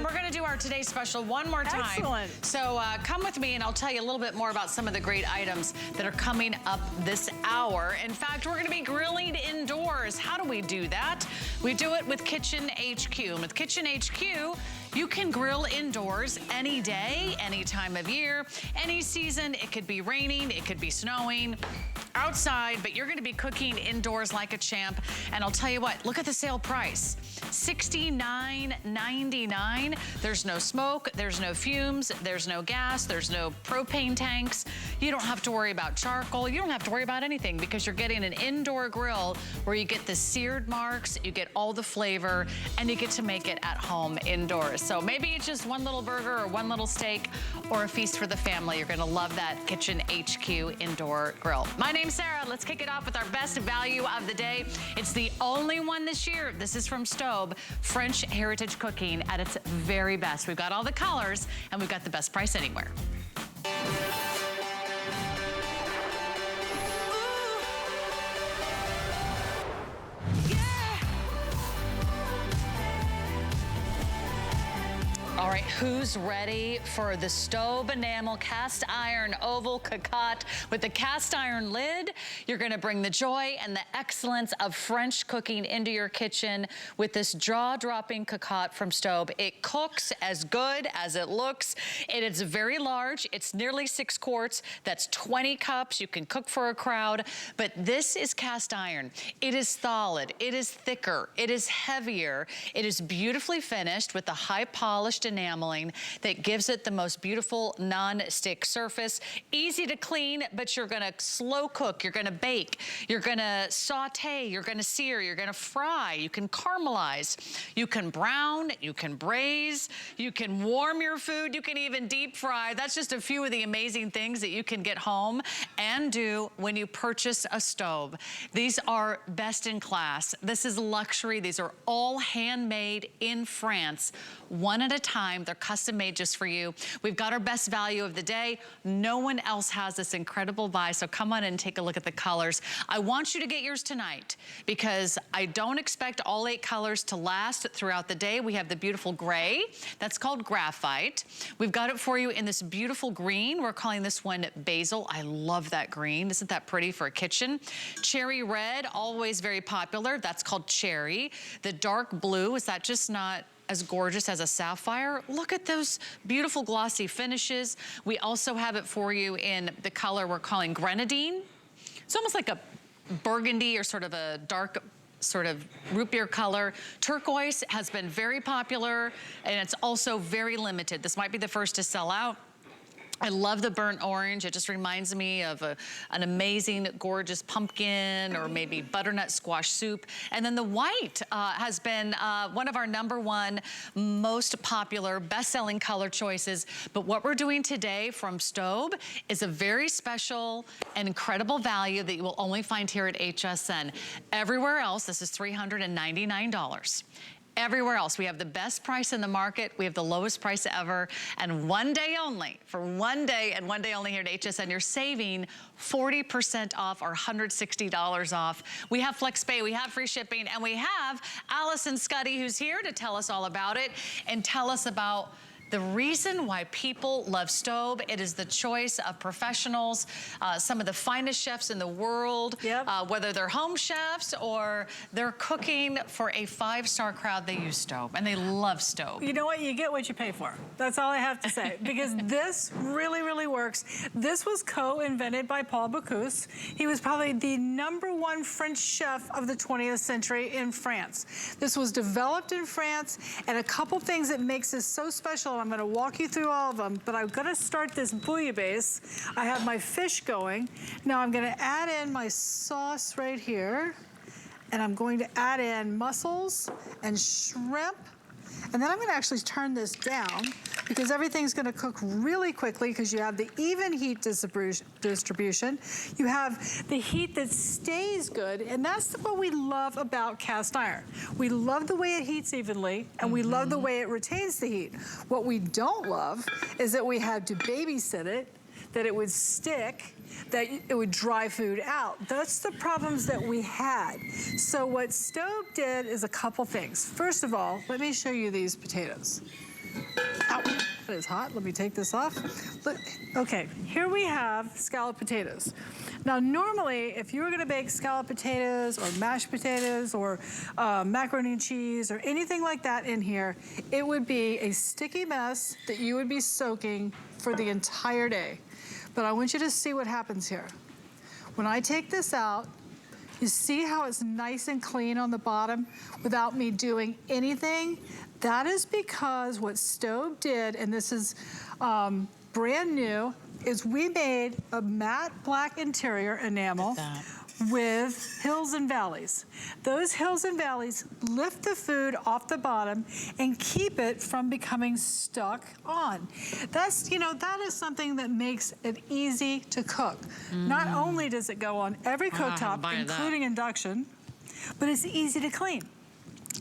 We're gonna do our today's special one more time. Excellent. So come with me and I'll tell you a little bit more about some of the great items that are coming up this hour. In fact, we're gonna be grilling indoors. How do we do that? We do it with Kitchen HQ. And with Kitchen HQ, you can grill indoors any day, any time of year, any season. It could be raining, it could be snowing, outside, but you're gonna be cooking indoors like a champ. And I'll tell you what, look at the sale price. $69.99. There's no smoke, there's no fumes, there's no gas, there's no propane tanks. You don't have to worry about charcoal. You don't have to worry about anything because you're getting an indoor grill where you get the seared marks, you get all the flavor, and you get to make it at home indoors. So maybe it's just one little burger or one little steak or a feast for the family. You're gonna love that Kitchen HQ indoor grill. My name's Sarah. Let's kick it off with our best value of the day. It's the only one this year. This is from Staub, French heritage cooking at its very best. We've got all the colors and we've got the best price anywhere. All right, who's ready for the Staub enamel cast iron oval cocotte with the cast iron lid? You're gonna bring the joy and the excellence of French cooking into your kitchen with this jaw-dropping cocotte from Staub. It cooks as good as it looks. It is very large. It's nearly 6 quarts. That's 20 cups. You can cook for a crowd, but this is cast iron. It is solid. It is thicker. It is heavier. It is beautifully finished with the high polished enameling that gives it the most beautiful non-stick surface. Easy to clean, but you're gonna slow cook, you're gonna bake, you're gonna saute, you're gonna sear, you're gonna fry, you can caramelize, you can brown, you can braise, you can warm your food, you can even deep fry. That's just a few of the amazing things that you can get home and do when you purchase a Staub. These are best in class. This is luxury. These are all handmade in France, one at a time. They're custom made just for you. We've got our best value of the day. No one else has this incredible buy, so come on and take a look at the colors. I want you to get yours tonight because I don't expect all 8 colors to last throughout the day. We have the beautiful gray. That's called graphite. We've got it for you in this beautiful green. We're calling this one basil. I love that green. Isn't that pretty for a kitchen? Cherry red, always very popular. That's called cherry. The dark blue, is that just not as gorgeous as a sapphire? Look at those beautiful glossy finishes. We also have it for you in the color we're calling grenadine. It's almost like a burgundy or sort of a dark sort of root beer color. Turquoise has been very popular and it's also very limited. This might be the first to sell out. I love the burnt orange. It just reminds me of an amazing, gorgeous pumpkin or maybe butternut squash soup. And then the white has been one of our #1 most popular best-selling color choices. But what we're doing today from Staub is a very special and incredible value that you will only find here at HSN. Everywhere else, this is $399. Everywhere else, we have the best price in the market. We have the lowest price ever. And one day only, for one day and one day only here at HSN, you're saving 40% off or $160 off. We have FlexPay, we have free shipping, and we have Allison Scuddy who's here to tell us all about it and tell us about the reason why people love Staub. It is the choice of professionals, some of the finest chefs in the world, whether they're home chefs or they're cooking for a 5-star crowd, they use Staub and they love Staub. You know what? You get what you pay for. That's all I have to say because this really, really works. This was co-invented by Paul Bocuse. He was probably the #1 French chef of the 20th century in France. This was developed in France, and a couple things that makes this so special. I'm gonna walk you through all of them, but I'm gonna start this bouillabaisse. I have my fish going. Now I'm gonna add in my sauce right here, and I'm going to add in mussels and shrimp. And then I'm gonna actually turn this down because everything's gonna cook really quickly because you have the even heat distribution. You have the heat that stays good, and that's what we love about cast iron. We love the way it heats evenly, and we love the way it retains the heat. What we don't love is that we had to babysit it, that it would stick, that it would dry food out. That's the problems that we had. So what Staub did is a couple things. First of all, let me show you these potatoes. Ow, that is hot. Let me take this off. Look, okay, here we have scalloped potatoes. Now, normally, if you were gonna bake scalloped potatoes or mashed potatoes or macaroni and cheese or anything like that in here, it would be a sticky mess that you would be soaking for the entire day. But I want you to see what happens here. When I take this out, you see how it's nice and clean on the bottom without me doing anything? That is because what Staub did, and this is brand new, is we made a matte black interior enamel with hills and valleys. Those hills and valleys lift the food off the bottom and keep it from becoming stuck on. That's, you know, that is something that makes it easy to cook. Not only does it go on every cooktop, including induction, but it's easy to clean.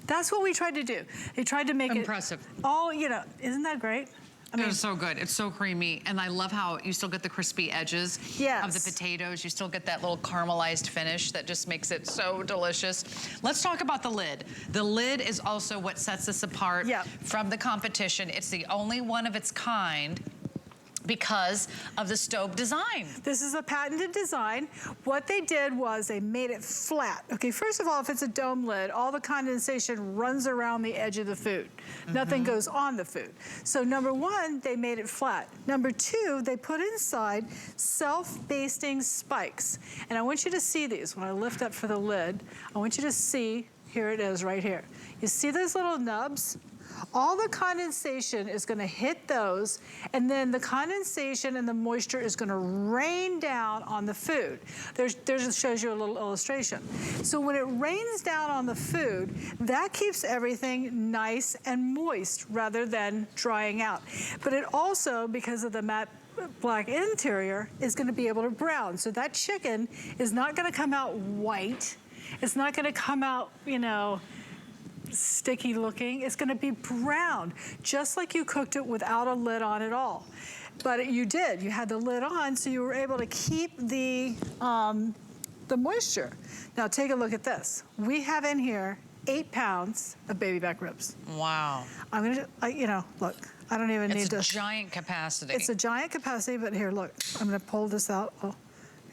That's what we tried to do. They tried to make impressive. It all, you know, isn't that great? I mean, it's so good. It's so creamy. And I love how you still get the crispy edges of the potatoes. You still get that little caramelized finish that just makes it so delicious. Let's talk about the lid. The lid is also what sets us apart from the competition. It's the only one of its kind because of the Staub design. This is a patented design. What they did was they made it flat. Okay, first of all, if it's a dome lid, all the condensation runs around the edge of the food. Nothing goes on the food. So number one, they made it flat. Number two, they put inside self-basting spikes. And I want you to see these. When I lift up for the lid, I want you to see, here it is right here. You see those little nubs? All the condensation is gonna hit those, and then the condensation and the moisture is gonna rain down on the food. There just shows you a little illustration. So when it rains down on the food, that keeps everything nice and moist rather than drying out. But it also, because of the matte black interior, is gonna be able to brown. So that chicken is not gonna come out white. It's not gonna come out, you know, sticky looking. It's gonna be brown, just like you cooked it without a lid on at all. But you did, you had the lid on, so you were able to keep the moisture. Now take a look at this. We have in here 8 pounds of baby back ribs. Wow. I'm gonna, you know, look, I don't even need to. It's a giant capacity. It's a giant capacity, but here, look, I'm gonna pull this out. Oh.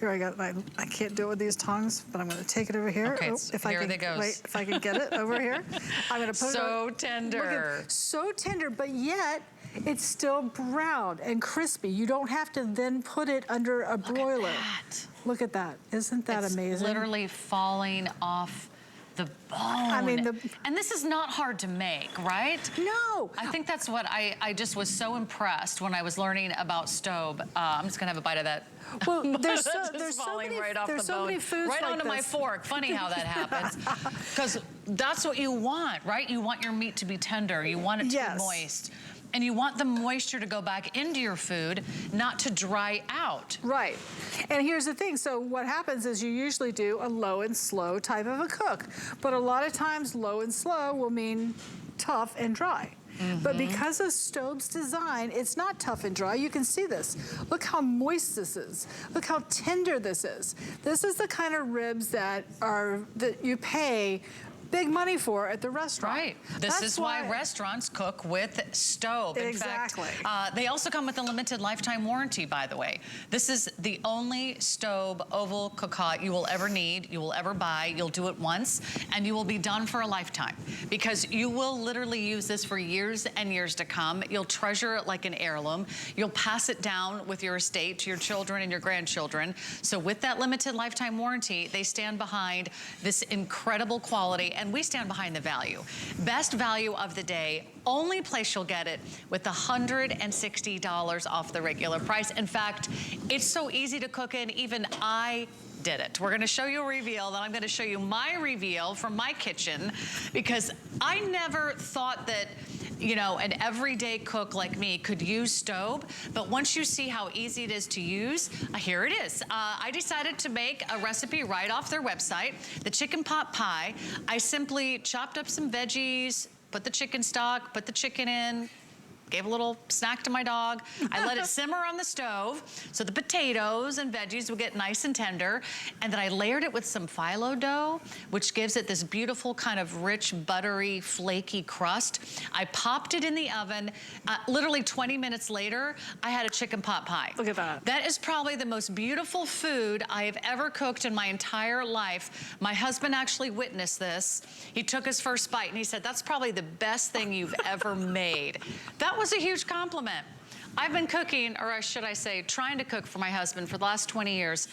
Here I got, I can't do it with these tongs, but I'm gonna take it over here. Okay, if here I can, they goes. Wait, if I can get it over here. I'm gonna put it so tender. So tender, but yet it's still brown and crispy. You don't have to then put it under a broiler. Look at that. Isn't that amazing? It's literally falling off the bone. I mean, and this is not hard to make, right? No. I think that's what I just was so impressed when I was learning about Staub. I'm just gonna have a bite of that. Well, there's so falling many, right off the bone, many foods right like onto my fork. Funny how that happens, because that's what you want, right? You want your meat to be tender. You want it to be moist. And you want the moisture to go back into your food, not to dry out. Right. And here's the thing. So what happens is you usually do a low and slow type of a cook. But a lot of times low and slow will mean tough and dry. But because of Staub's design, it's not tough and dry. You can see this. Look how moist this is. Look how tender this is. This is the kind of ribs that you pay big money for at the restaurant. Right. This is why restaurants cook with Staub. Exactly. In fact, they also come with a limited lifetime warranty, by the way. This is the only Staub oval cocotte you will ever need, you will ever buy. You'll do it once, and you will be done for a lifetime, because you will literally use this for years and years to come. You'll treasure it like an heirloom. You'll pass it down with your estate to your children and your grandchildren. So with that limited lifetime warranty, they stand behind this incredible quality, and we stand behind the value. Best value of the day, only place you'll get it with $160 off the regular price. In fact, it's so easy to cook in, even I did it. We're gonna show you a reveal, then I'm gonna show you my reveal from my kitchen, because I never thought that, you know, an everyday cook like me could use Staub, but once you see how easy it is to use, here it is. I decided to make a recipe right off their website, the chicken pot pie. I simply chopped up some veggies, put the chicken stock, put the chicken in, gave a little snack to my dog. I let it simmer on the stove so the potatoes and veggies would get nice and tender. And then I layered it with some phyllo dough, which gives it this beautiful kind of rich, buttery, flaky crust. I popped it in the oven. Literally 20 minutes later, I had a chicken pot pie. Look at that. That is probably the most beautiful food I have ever cooked in my entire life. My husband actually witnessed this. He took his first bite and he said, that's probably the best thing you've ever made. That was a huge compliment. I've been cooking, or should I say, trying to cook for my husband for the last 20 years.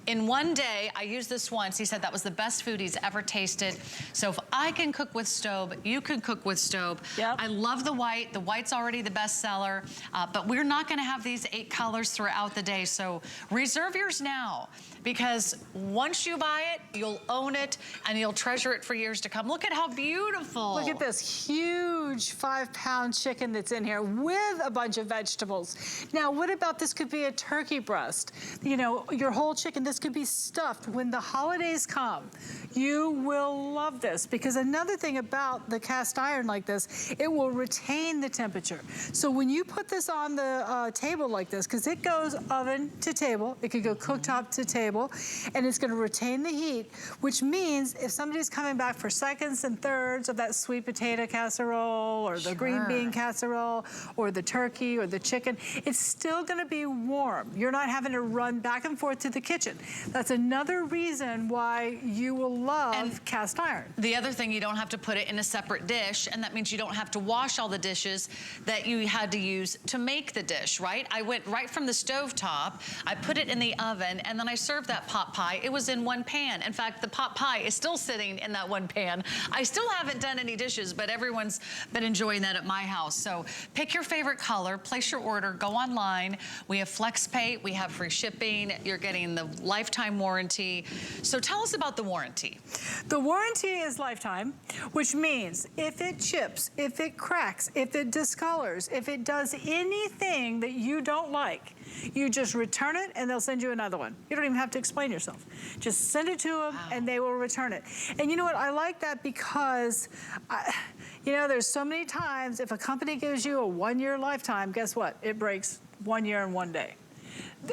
In one day, I used this once. He said that was the best food he's ever tasted. So if I can cook with Staub, you can cook with Staub. Yep. I love the white. The white's already the best seller, but we're not gonna have these 8 colors throughout the day. So reserve yours now, because once you buy it, you'll own it and you'll treasure it for years to come. Look at how beautiful. Look at this huge 5-pound chicken that's in here with a bunch of vegetables. Now, what about this could be a turkey breast? You know, your whole chicken, this could be stuffed. When the holidays come, you will love this, because another thing about the cast iron like this, it will retain the temperature. So when you put this on the table like this, because it goes oven to table, it could go cooktop to table, and it's gonna retain the heat, which means if somebody's coming back for seconds and thirds of that sweet potato casserole or the green bean casserole or the turkey or the chicken, it's still gonna be warm. You're not having to run back and forth to the kitchen. That's another reason why you will love cast iron. The other thing, you don't have to put it in a separate dish, and that means you don't have to wash all the dishes that you had to use to make the dish, right? I went right from the stovetop, I put it in the oven, and then I served that pot pie. It was in one pan. In fact, the pot pie is still sitting in that one pan. I still haven't done any dishes, but everyone's been enjoying that at my house. So pick your favorite color, place your order, go online. We have FlexPay, we have free shipping, you're getting the lifetime warranty. So tell us about the warranty. The warranty is lifetime, which means if it chips, if it cracks, if it discolors, if it does anything that you don't like, you just return it and they'll send you another one. You don't even have to explain yourself. Just send it to them and they will return it. And you know what? I like that because, you know, there's so many times if a company gives you a 1-year lifetime, guess what? It breaks 1 year and 1 day.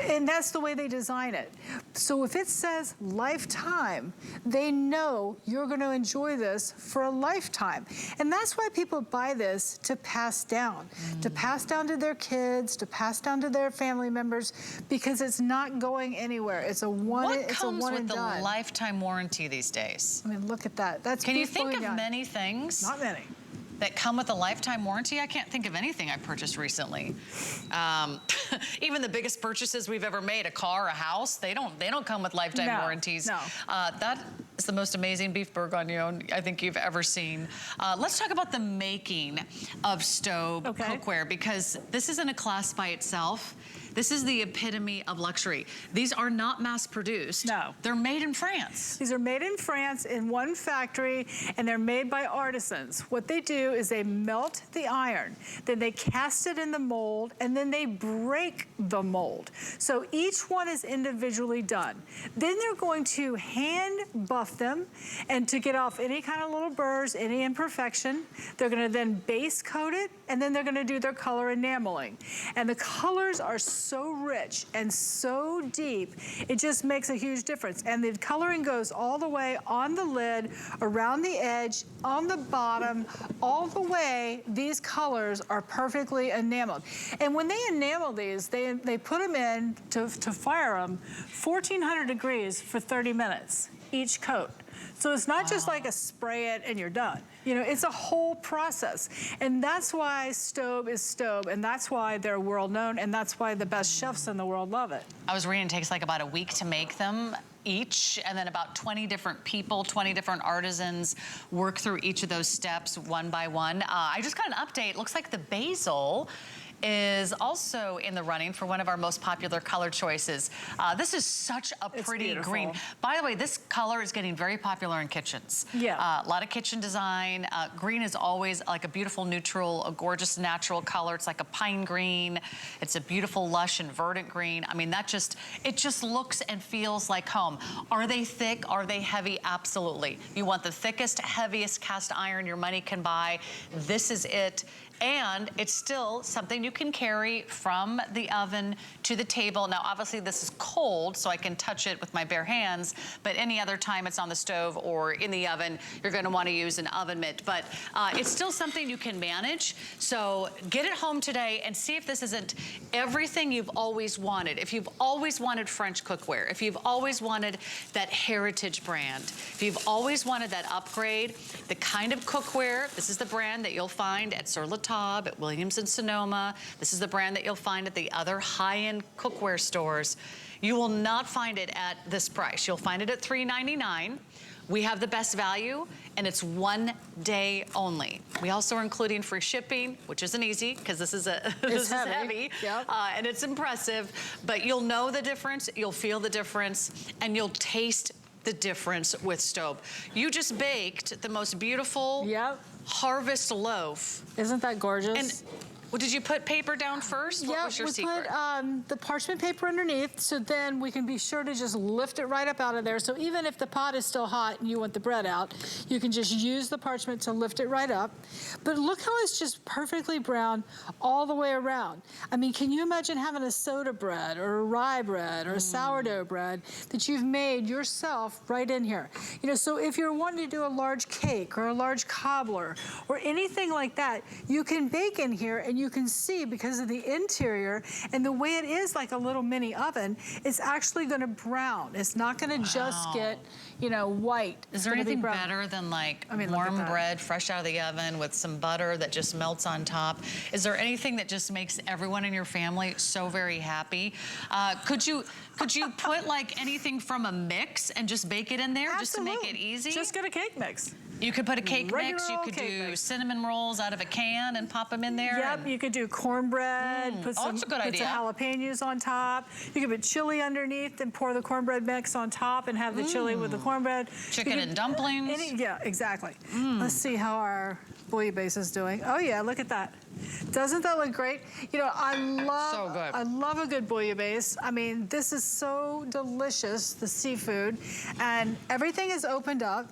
And that's the way they design it. So if it says lifetime, they know you're going to enjoy this for a lifetime. And that's why people buy this to pass down to their kids, to pass down to their family members, because it's not going anywhere. It's a one and done. What comes with the lifetime warranty these days? I mean, look at that. That's Can you think of many things? Not many. That come with a lifetime warranty? I can't think of anything I purchased recently. Even the biggest purchases we've ever made, a car, a house, they don't come with lifetime warranties. No. That is the most amazing beef bourguignon I think you've ever seen. Let's talk about the making of Staub cookware, because this isn't a class by itself. This is the epitome of luxury. These are not mass produced. No. They're made in France. These are made in France in one factory, and they're made by artisans. What they do is they melt the iron, then they cast it in the mold, and then they break the mold. So each one is individually done. Then they're going to hand buff them, and to get off any kind of little burrs, any imperfection. They're gonna then base coat it, and then they're gonna do their color enameling. And the colors are so rich and so deep, it just makes a huge difference. And the coloring goes all the way on the lid, around the edge, on the bottom, all the way. These colors are perfectly enameled. And when they enamel these, they put them in to fire them 1400 degrees for 30 minutes, each coat. So it's not just like a spray it and you're done. You know, it's a whole process. And that's why Staub is Staub, and that's why they're world known, and that's why the best chefs in the world love it. I was reading it takes like about a week to make them each, and then about 20 different people, 20 different artisans work through each of those steps one by one. I just got an update. Looks like the basil is also in the running for one of our most popular color choices. This is such a pretty green. By the way, this color is getting very popular in kitchens. Yeah. A lot of kitchen design. Green is always like a beautiful neutral, a gorgeous natural color. It's like a pine green. It's a beautiful, lush and verdant green. I mean, it just looks and feels like home. Are they thick? Are they heavy? Absolutely. You want the thickest, heaviest cast iron your money can buy. This is it. And it's still something you can carry from the oven to the table. Now, obviously this is cold, so I can touch it with my bare hands, but any other time it's on the stove or in the oven, you're gonna wanna use an oven mitt. But it's still something you can manage. So get it home today and see if this isn't everything you've always wanted. If you've always wanted French cookware, if you've always wanted that heritage brand, if you've always wanted that upgrade, the kind of cookware, this is the brand that you'll find at Sur La Table, at Williams and Sonoma. This is the brand that you'll find at the other high-end cookware stores. You will not find it at this price. You'll find it at $3.99. We have the best value, and it's 1 day only. We also are including free shipping, which isn't easy because this is heavy. Yep. And it's impressive. But you'll know the difference, you'll feel the difference, and you'll taste the difference with Staub. You just baked the most beautiful harvest loaf. Isn't that gorgeous? And well, did you put paper down first? What was your secret? We put the parchment paper underneath, so then we can be sure to just lift it right up out of there. So even if the pot is still hot and you want the bread out, you can just use the parchment to lift it right up. But look how it's just perfectly brown all the way around. I mean, can you imagine having a soda bread or a rye bread or a sourdough bread that you've made yourself right in here? You know, so if you're wanting to do a large cake or a large cobbler or anything like that, you can bake in here, and you can see, because of the interior and the way it is like a little mini oven, it's actually gonna brown. It's not gonna just get, you know, white. Is there anything better than like warm bread fresh out of the oven with some butter that just melts on top? Is there anything that just makes everyone in your family so very happy? Could you put like anything from a mix and just bake it in there just to make it easy? Just get a cake mix. You could put a cake mix, you could do cinnamon rolls out of a can and pop them in there. Yep, you could do cornbread, put some jalapenos on top. You could put chili underneath and pour the cornbread mix on top and have the chili with the cornbread. Chicken and dumplings. Yeah, exactly. Let's see how our bouillabaisse is doing. Oh yeah, look at that. Doesn't that look great? You know, I love a good bouillabaisse. I mean, this is so delicious, the seafood, and everything is opened up.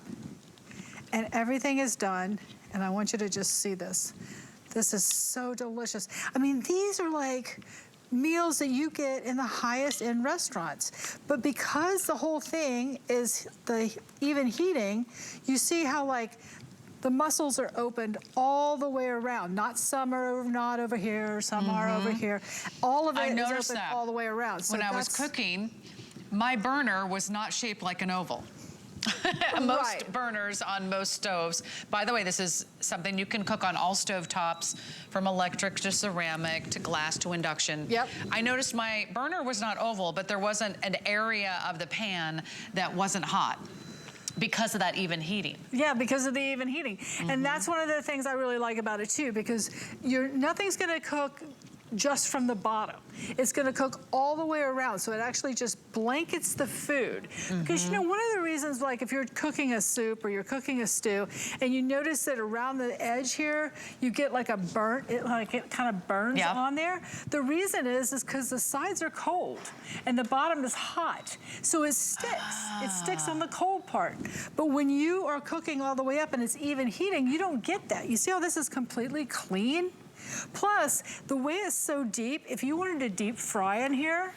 And everything is done, and I want you to just see this. This is so delicious. I mean, these are like meals that you get in the highest end restaurants. But because the whole thing is the even heating, you see how like the muscles are opened all the way around. Not some are not over here, some are over here. All of it is open all the way around. So when I was cooking, my burner was not shaped like an oval. Most burners on most stoves. By the way, this is something you can cook on all stove tops, from electric to ceramic to glass to induction. Yep. I noticed my burner was not oval, but there wasn't an area of the pan that wasn't hot because of that even heating. Yeah, because of the even heating. And that's one of the things I really like about it too, because nothing's gonna cook just from the bottom. It's gonna cook all the way around, so it actually just blankets the food. Because you know, one of the reasons, like if you're cooking a soup or you're cooking a stew, and you notice that around the edge here, you get like a burnt, it kind of burns on there. The reason is because the sides are cold and the bottom is hot. So it sticks. It sticks on the cold part. But when you are cooking all the way up and it's even heating, you don't get that. You see how this is completely clean? Plus, the way it's so deep, if you wanted to deep fry in here,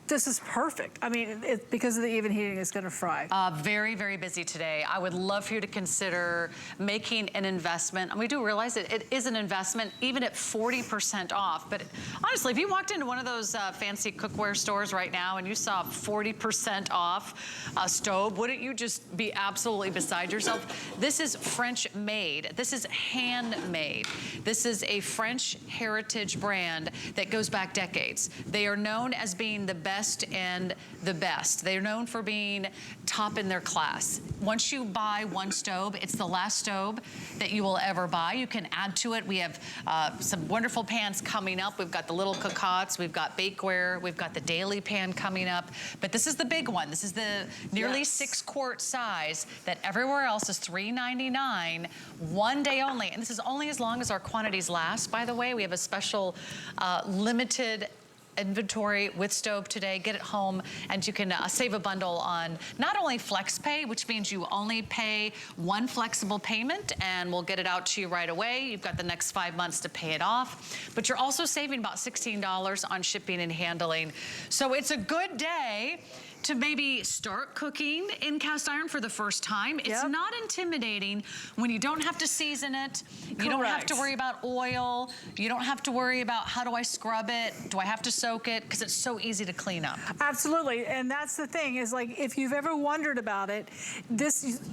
this is perfect. I mean, because of the even heating, it's gonna fry. Very, very busy today. I would love for you to consider making an investment. And we do realize that it is an investment, even at 40% off. But honestly, if you walked into one of those fancy cookware stores right now and you saw 40% off Staub, wouldn't you just be absolutely beside yourself? This is French made. This is handmade. This is a French heritage brand that goes back decades. They are known as being the best and the best. They're known for being top in their class. Once you buy one Staub, it's the last Staub that you will ever buy. You can add to it. We have some wonderful pans coming up. We've got the little cocottes, we've got bakeware, we've got the daily pan coming up, but this is the big one. This is the nearly 6-quart size that everywhere else is $3.99, 1 day only. And this is only as long as our quantities last, by the way. We have a special limited inventory with Staub today. Get it home, and you can save a bundle on not only FlexPay, which means you only pay one flexible payment, and we'll get it out to you right away. You've got the next 5 months to pay it off, but you're also saving about $16 on shipping and handling. So it's a good day to maybe start cooking in cast iron for the first time. It's not intimidating when you don't have to season it. You don't have to worry about oil. You don't have to worry about how do I scrub it? Do I have to soak it? Because it's so easy to clean up. Absolutely, and that's the thing is, like, if you've ever wondered about it,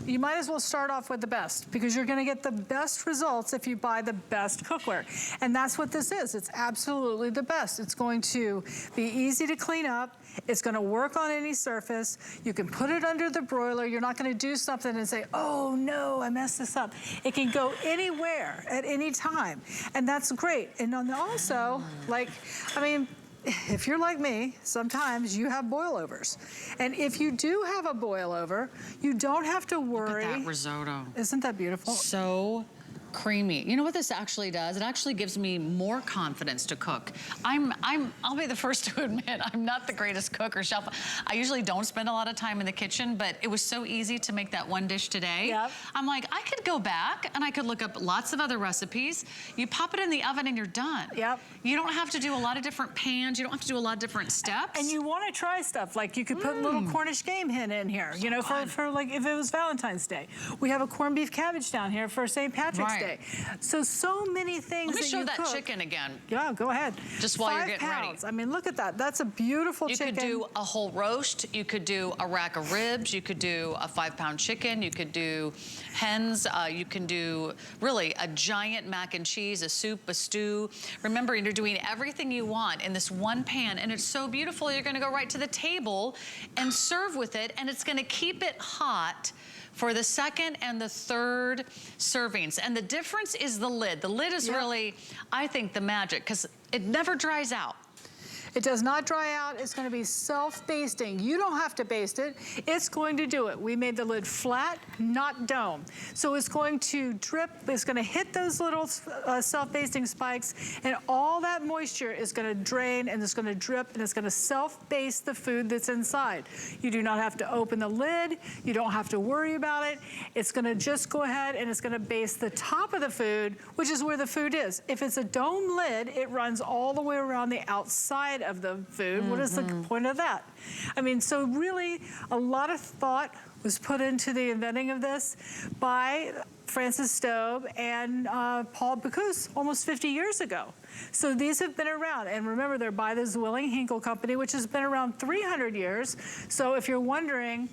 you might as well start off with the best, because you're gonna get the best results if you buy the best cookware. And that's what this is. It's absolutely the best. It's going to be easy to clean up. It's gonna work on any surface. You can put it under the broiler. You're not gonna do something and say, oh no, I messed this up. It can go anywhere at any time. And that's great. And then also, like, I mean, if you're like me, sometimes you have boilovers. And if you do have a boilover, you don't have to worry. Look at that risotto. Isn't that beautiful? So creamy. You know what this actually does? It actually gives me more confidence to cook. I'll be the first to admit I'm not the greatest cook or chef. I usually don't spend a lot of time in the kitchen, but it was so easy to make that one dish today. Yep. I'm like, I could go back and I could look up lots of other recipes. You pop it in the oven and you're done. Yep. You don't have to do a lot of different pans. You don't have to do a lot of different steps. And you want to try stuff, like you could put little Cornish game hen in here, you know, for like if it was Valentine's Day. We have a corned beef cabbage down here for St. Patrick's Day. So many things. Let me show that cook. chicken again. Yeah, go ahead. Just while you're getting ready. I mean, look at that. That's a beautiful chicken. You could do a whole roast. You could do a rack of ribs. You could do a 5-pound chicken. You could do hens. You can do really a giant mac and cheese, a soup, a stew. Remember, you're doing everything you want in this one pan, and it's so beautiful. You're gonna go right to the table and serve with it, and it's gonna keep it hot for the second and the third servings. And the difference is the lid. The lid is really, I think, the magic, because it never dries out. It does not dry out. It's going to be self-basting. You don't have to baste it. It's going to do it. We made the lid flat, not dome. So it's going to drip. It's going to hit those little self-basting spikes, and all that moisture is going to drain, and it's going to drip, and it's going to self-baste the food that's inside. You do not have to open the lid. You don't have to worry about it. It's going to just go ahead, and it's going to baste the top of the food, which is where the food is. If it's a dome lid, it runs all the way around the outside of the food. What is the point of that? I mean, so really a lot of thought was put into the inventing of this by Francis Staub and Paul Bocuse almost 50 years ago. So these have been around, and remember, they're by the Zwilling-Hinkle Company, which has been around 300 years. So if you're wondering,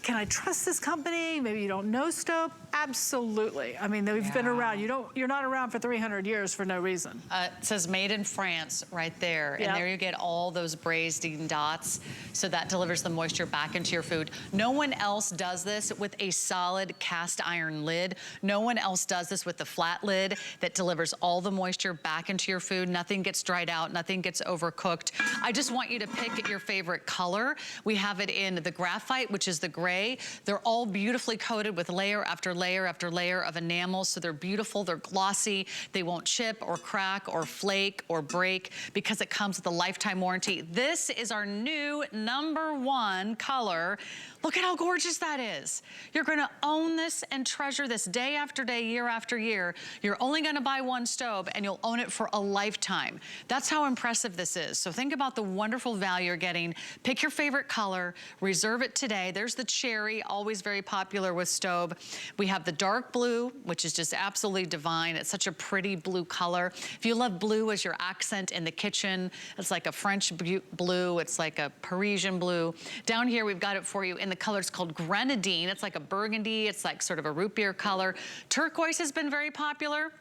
can I trust this company? Maybe you don't know Staub. Absolutely. I mean, they've been around. You're not around for 300 years for no reason. It says made in France right there. And there you get all those braised dots. So that delivers the moisture back into your food. No one else does this with a solid cast iron lid. No one else does this with the flat lid that delivers all the moisture back into your food. Nothing gets dried out. Nothing gets overcooked. I just want you to pick your favorite color. We have it in the graphite, which is the gray. They're all beautifully coated with layer after layer after layer of enamel, so they're beautiful, they're glossy, they won't chip or crack or flake or break because it comes with a lifetime warranty. This is our new #1 color. Look at how gorgeous that is. You're gonna own this and treasure this day after day, year after year. You're only gonna buy one Staub and you'll own it for a lifetime. That's how impressive this is. So think about the wonderful value you're getting. Pick your favorite color, reserve it today. There's the cherry, always very popular with Staub. We have the dark blue, which is just absolutely divine. It's such a pretty blue color. If you love blue as your accent in the kitchen, it's like a French blue, it's like a Parisian blue. Down here, we've got it for you in the color. It's called grenadine. It's like a burgundy. It's like sort of a root beer color. Turquoise has been very popular.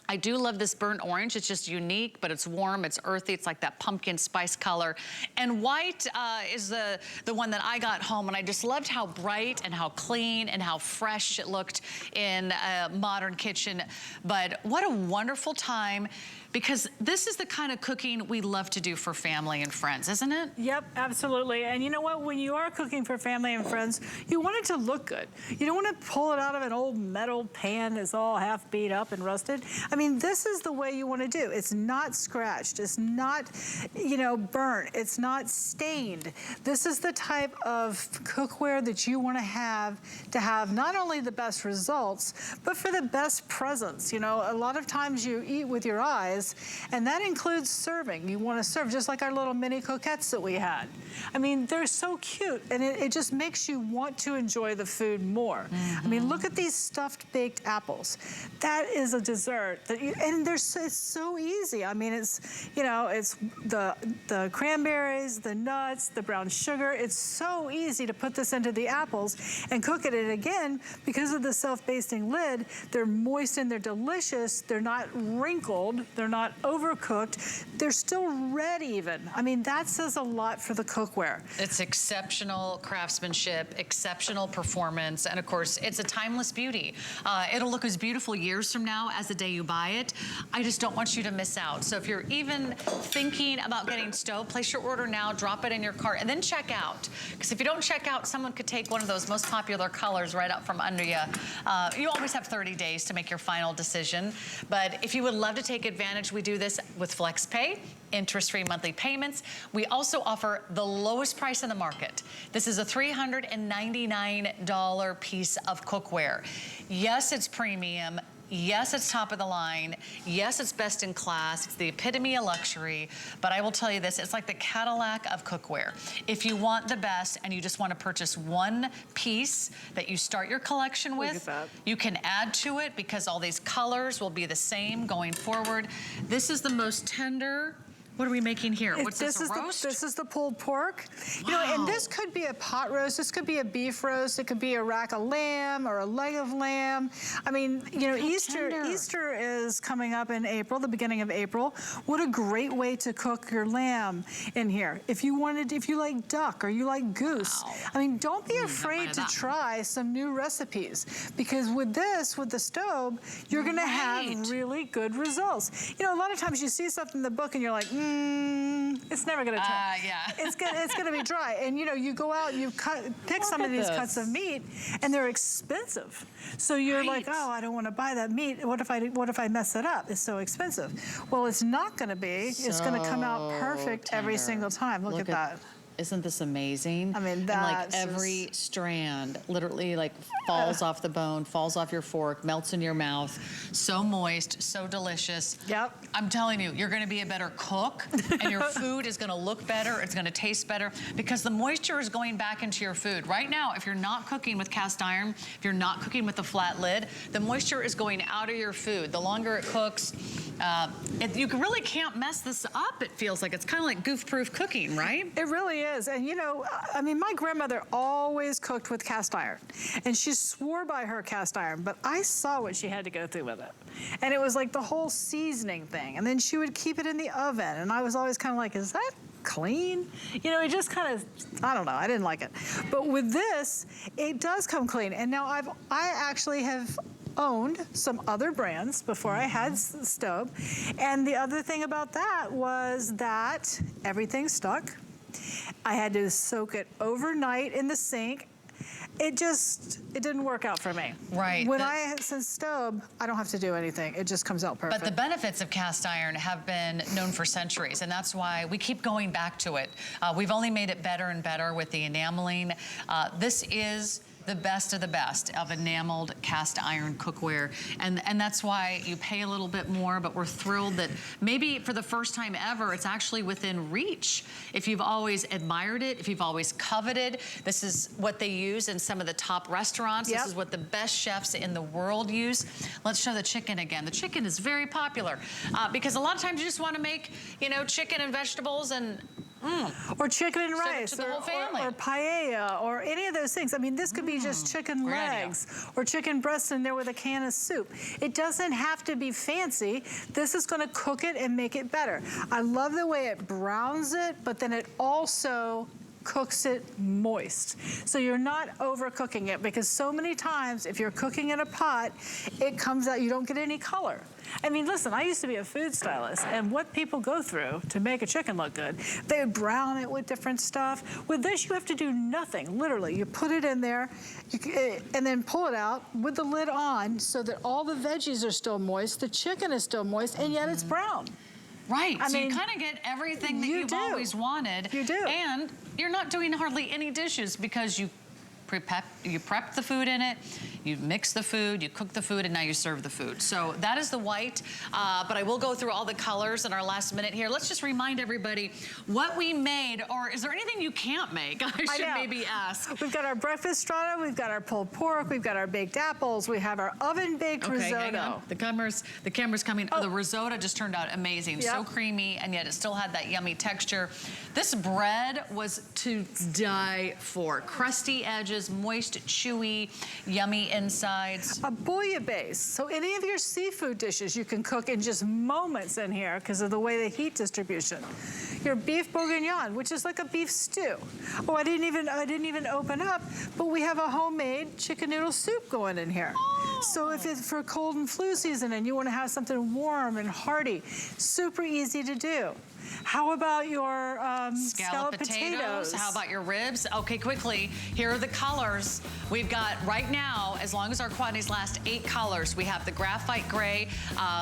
I do love this burnt orange. It's just unique, but it's warm, it's earthy. It's like that pumpkin spice color. And white is the one that I got home, and I just loved how bright and how clean and how fresh it looked in a modern kitchen. But what a wonderful time because this is the kind of cooking we love to do for family and friends, isn't it? Yep, absolutely. And you know what? When you are cooking for family and friends, you want it to look good. You don't want to pull it out of an old metal pan that's all half beat up and rusted. I mean, this is the way you want to do. It's not scratched. It's not, you know, burnt. It's not stained. This is the type of cookware that you want to have not only the best results, but for the best presence. You know, a lot of times you eat with your eyes, and that includes serving. You want to serve just like our little mini coquettes that we had. I mean, they're so cute, and it just makes you want to enjoy the food more. I mean, look at these stuffed baked apples. That is a dessert, and it's so easy. I mean, it's, you know, it's the cranberries, the nuts, the brown sugar. It's so easy to put this into the apples and cook it. And again, because of the self-basting lid, they're moist and they're delicious. They're not wrinkled. They're not overcooked. They're still red even. I mean, that says a lot for the cookware. It's exceptional craftsmanship, exceptional performance, and of course, it's a timeless beauty. It'll look as beautiful years from now as the day you buy it. I just don't want you to miss out. So if you're even thinking about getting Staub, place your order now, drop it in your cart, and then check out. Because if you don't check out, someone could take one of those most popular colors right up from under you. You always have 30 days to make your final decision. But if you would love to take advantage, we do this with FlexPay, interest-free monthly payments. We also offer the lowest price in the market. This is a $399 piece of cookware. Yes, it's premium. Yes, it's top of the line. Yes, it's best in class. It's the epitome of luxury. But I will tell you this, it's like the Cadillac of cookware. If you want the best and you just want to purchase one piece that you start your collection with, you can add to it because all these colors will be the same going forward. This is the most tender. What are we making here? What's this, a roast? This is the pulled pork. Wow. You know, and this could be a pot roast. This could be a beef roast. It could be a rack of lamb or a leg of lamb. I mean, you know, Easter is coming up in April, the beginning of April. What a great way to cook your lamb in here. If you like duck or you like goose. Wow. I mean, don't be afraid to try some new recipes, because with this, with the Staub, you're gonna have really good results. You know, a lot of times you see something in the book and you're like, it's never gonna turn. Yeah. It's gonna be dry. And you know, you go out and you pick some of these cuts of meat, and they're expensive. So you're like, oh, I don't want to buy that meat. What if I mess it up? It's so expensive. Well, it's not gonna be. It's gonna come out perfect every single time. Look at that. Isn't this amazing? I mean, that's like every strand literally like falls off the bone, falls off your fork, melts in your mouth. So moist, so delicious. Yep. I'm telling you, you're gonna be a better cook and your food is gonna look better, it's gonna taste better because the moisture is going back into your food. Right now, if you're not cooking with cast iron, if you're not cooking with a flat lid, the moisture is going out of your food. The longer it cooks, you really can't mess this up, it feels like. It's kind of like goof-proof cooking, right? It really is. And you know, I mean, my grandmother always cooked with cast iron, and she swore by her cast iron, but I saw what she had to go through with it. And it was like the whole seasoning thing. And then she would keep it in the oven, and I was always kind of like, is that clean? You know, it just kind of, I don't know, I didn't like it. But with this, it does come clean. And now I actually have owned some other brands before I had Staub. And the other thing about that was that everything stuck. I had to soak it overnight in the sink. It didn't work out for me. Right. Since Staub, I don't have to do anything. It just comes out perfect. But the benefits of cast iron have been known for centuries, and that's why we keep going back to it. We've only made it better and better with the enameling. This is the best of the best of enameled cast iron cookware. And that's why you pay a little bit more, but we're thrilled that maybe for the first time ever, it's actually within reach. If you've always admired it, if you've always coveted, this is what they use in some of the top restaurants. This is what the best chefs in the world use. Let's show the chicken again. The chicken is very popular because a lot of times you just want to make, you know, chicken and vegetables and or chicken and rice, or paella, or any of those things. I mean, this could be just chicken legs or chicken breasts in there with a can of soup. It doesn't have to be fancy. This is going to cook it and make it better. I love the way it browns it, but then it also cooks it moist. So you're not overcooking it, because so many times if you're cooking in a pot, it comes out, you don't get any color. I mean, listen, I used to be a food stylist, and what people go through to make a chicken look good, they would brown it with different stuff. With this, you have to do nothing, literally. You put it in there, and then pull it out with the lid on so that all the veggies are still moist, the chicken is still moist, and yet it's brown. Right, I so mean, you kind of get everything that you've always wanted. You do. And you're not doing hardly any dishes because you prep the food in it, you mix the food, you cook the food, and now you serve the food. So that is the white, but I will go through all the colors in our last minute here. Let's just remind everybody what we made, or is there anything you can't make? I should maybe ask. We've got our breakfast strata, we've got our pulled pork, we've got our baked apples, we have our oven-baked risotto. Hang on. The camera's coming. Oh, the risotto just turned out amazing. Yep. So creamy, and yet it still had that yummy texture. This bread was to die for. Crusty edges, moist, chewy, yummy insides. A bouillabaisse. So any of your seafood dishes you can cook in just moments in here because of the way the heat distribution. Your beef bourguignon, which is like a beef stew. Oh, I didn't even open up, but we have a homemade chicken noodle soup going in here. Oh. So if it's for cold and flu season and you want to have something warm and hearty, super easy to do. How about your scalloped potatoes? How about your ribs? Okay, quickly, here are the colors. We've got, right now, as long as our quantities last, 8 colors. We have the graphite gray.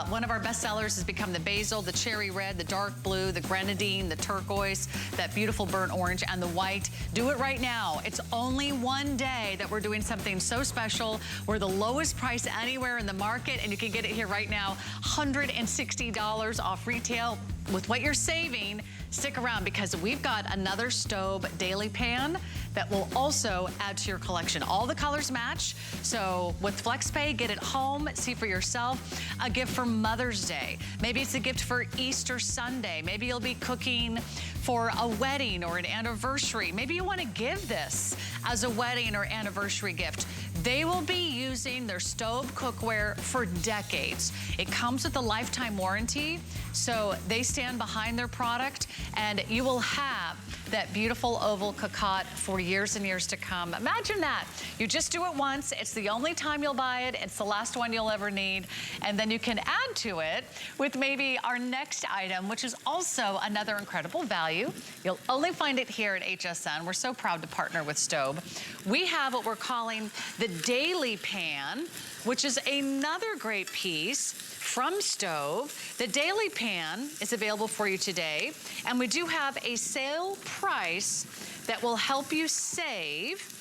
One of our best sellers has become the basil, the cherry red, the dark blue, the grenadine, the turquoise, that beautiful burnt orange, and the white. Do it right now. It's only one day that we're doing something so special. We're the lowest price anywhere in the market, and you can get it here right now. $160 off retail. With what you're saving, stick around, because we've got another Staub daily pan that will also add to your collection. All the colors match, so with FlexPay, get it home, see for yourself. A gift for Mother's Day. Maybe it's a gift for Easter Sunday. Maybe you'll be cooking for a wedding or an anniversary. Maybe you want to give this as a wedding or anniversary gift. They will be using their Staub cookware for decades. It comes with a lifetime warranty, so they stand behind their product, and you will have that beautiful oval cocotte for years and years to come. Imagine that. You just do it once. It's the only time you'll buy it. It's the last one you'll ever need. And then you can add to it with maybe our next item, which is also another incredible value. You'll only find it here at HSN. We're so proud to partner with Staub. We have what we're calling the Daily Pan, which is another great piece from Staub. The Daily Pan is available for you today, and we do have a sale price that will help you save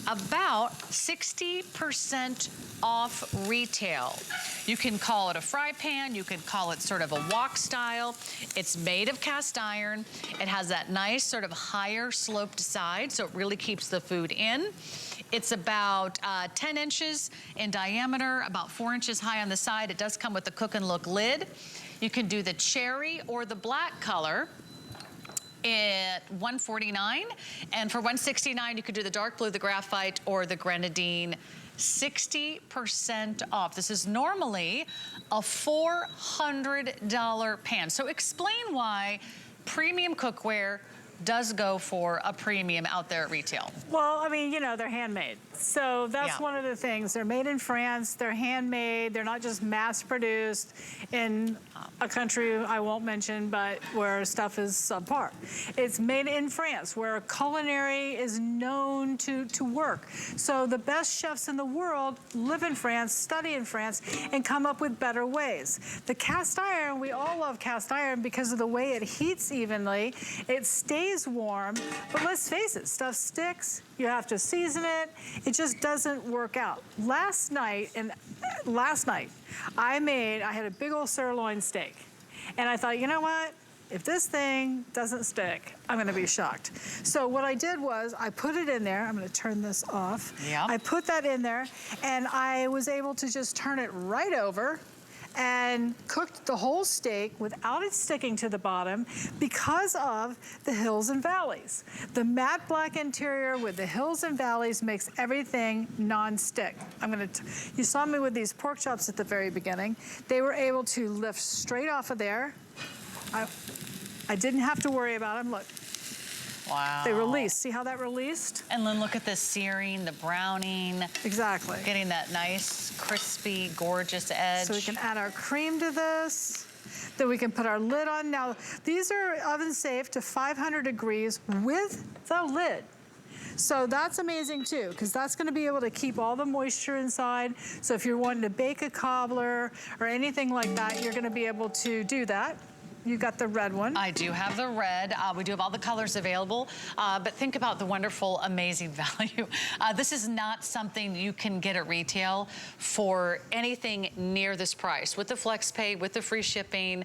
about 60% off retail. You can call it a fry pan, you can call it sort of a wok style. It's made of cast iron. It has that nice sort of higher sloped side, so it really keeps the food in. It's about 10 inches in diameter, about 4 inches high on the side. It does come with the Cook and Look lid. You can do the cherry or the black color at $149, and for $169 you could do the dark blue, the graphite, or the grenadine. 60% off. This is normally a $400 pan. So explain why premium cookware does go for a premium out there at retail. Well, I mean, you know, they're handmade. So that's one of the things. They're made in France, they're handmade, they're not just mass produced in a country I won't mention, but where stuff is subpar. It's made in France, where culinary is known to work. So the best chefs in the world live in France, study in France, and come up with better ways. The cast iron, we all love cast iron because of the way it heats evenly. It stays warm, but let's face it, stuff sticks. You have to season it. It just doesn't work out. Last night, I had a big old sirloin steak. And I thought, you know what? If this thing doesn't stick, I'm gonna be shocked. So what I did was I put it in there. I'm gonna turn this off. Yeah. I put that in there, and I was able to just turn it right over and cooked the whole steak without it sticking to the bottom because of the hills and valleys. The matte black interior with the hills and valleys makes everything non-stick. You saw me with these pork chops at the very beginning. They were able to lift straight off of there. I didn't have to worry about them, look. Wow. They release. See how that released? And then look at the searing, the browning. Exactly. Getting that nice, crispy, gorgeous edge. So we can add our cream to this. Then we can put our lid on. Now, these are oven safe to 500 degrees with the lid. So that's amazing too, because that's gonna be able to keep all the moisture inside. So if you're wanting to bake a cobbler or anything like that, you're gonna be able to do that. You got the red one. I do have the red. We do have all the colors available, but think about the wonderful, amazing value. This is not something you can get at retail for anything near this price. With the FlexPay, with the free shipping,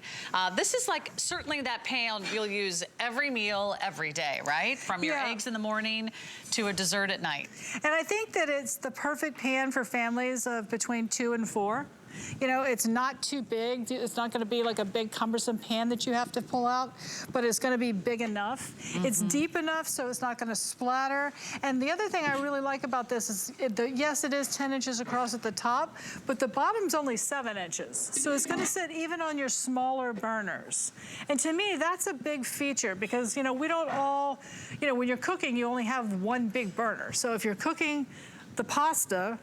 this is like certainly that pan you'll use every meal, every day, right? From your eggs in the morning to a dessert at night. And I think that it's the perfect pan for families of between 2 and 4. You know, it's not too big. It's not going to be like a big cumbersome pan that you have to pull out, but it's going to be big enough. It's deep enough so it's not going to splatter. And the other thing I really like about this is, yes, it is 10 inches across at the top, but the bottom's only 7 inches. So it's going to sit even on your smaller burners. And to me, that's a big feature because, you know, we don't all, you know, when you're cooking, you only have one big burner. So if you're cooking the pasta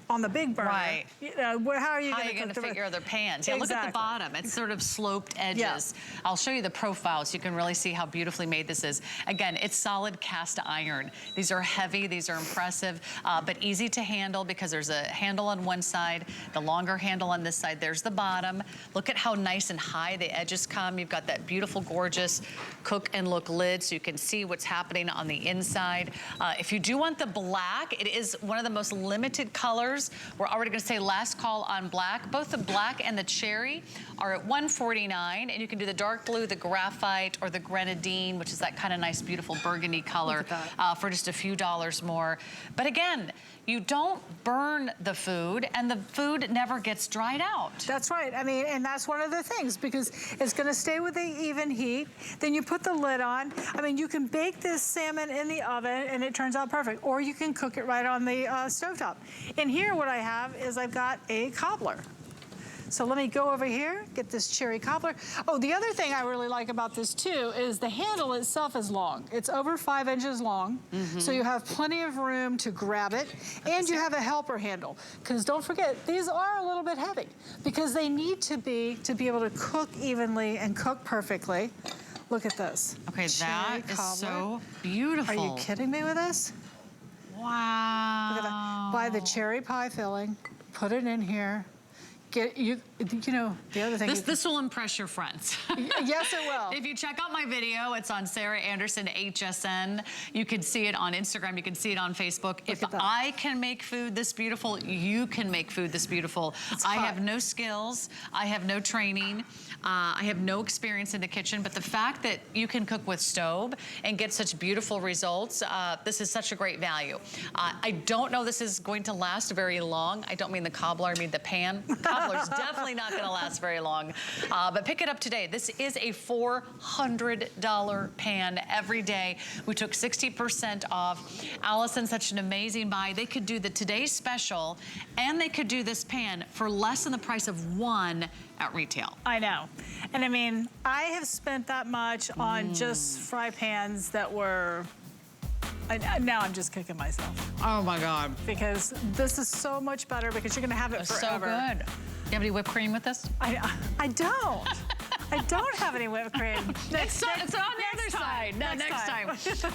on the big burner, right? You know, how are you going to figure other pans? Yeah, look at the bottom. It's sort of sloped edges. I'll show you the profile so you can really see how beautifully made this is. Again, it's solid cast iron. These are heavy. These are impressive, but easy to handle because there's a handle on one side, the longer handle on this side. There's the bottom. Look at how nice and high the edges come. You've got that beautiful, gorgeous cook and look lid so you can see what's happening on the inside. If you do want the black, it is one of the most limited colors. We're already going to say last call on black. Both the black and the cherry are at $149, and you can do the dark blue, the graphite, or the grenadine, which is that kind of nice, beautiful burgundy color for just a few dollars more. But again, you don't burn the food, and the food never gets dried out. That's right. I mean, and that's one of the things, because it's going to stay with the even heat. Then you put the lid on. I mean, you can bake this salmon in the oven, and it turns out perfect. Or you can cook it right on the stovetop. And here, what I have is I've got a cobbler. So let me go over here, get this cherry cobbler. Oh, the other thing I really like about this too is the handle itself is long. It's over 5 inches long, so you have plenty of room to grab it, and you have a helper handle. Because don't forget, these are a little bit heavy because they need to be able to cook evenly and cook perfectly. Look at this. Okay, that is so beautiful. Are you kidding me with this? Wow. Look at that. Buy the cherry pie filling, put it in here. You know, the other thing. This will impress your friends. Yes, it will. If you check out my video, it's on Sarah Anderson HSN. You can see it on Instagram. You can see it on Facebook. If I can make food this beautiful, you can make food this beautiful. I have no skills. I have no training. I have no experience in the kitchen, but the fact that you can cook with Staub and get such beautiful results, this is such a great value. I don't know this is going to last very long. I don't mean the cobbler, I mean the pan. Cobbler's definitely not gonna last very long, but pick it up today. This is a $400 pan every day. We took 60% off. Allison, such an amazing buy. They could do the today's special, and they could do this pan for less than the price of one at retail. I know. And I mean, I have spent that much on just fry pans that were, now I'm just kicking myself. Oh my God. Because this is so much better because you're gonna have it forever. So good. Do you have any whipped cream with this? I don't. I don't have any whipped cream. It's on the other side. No, next time.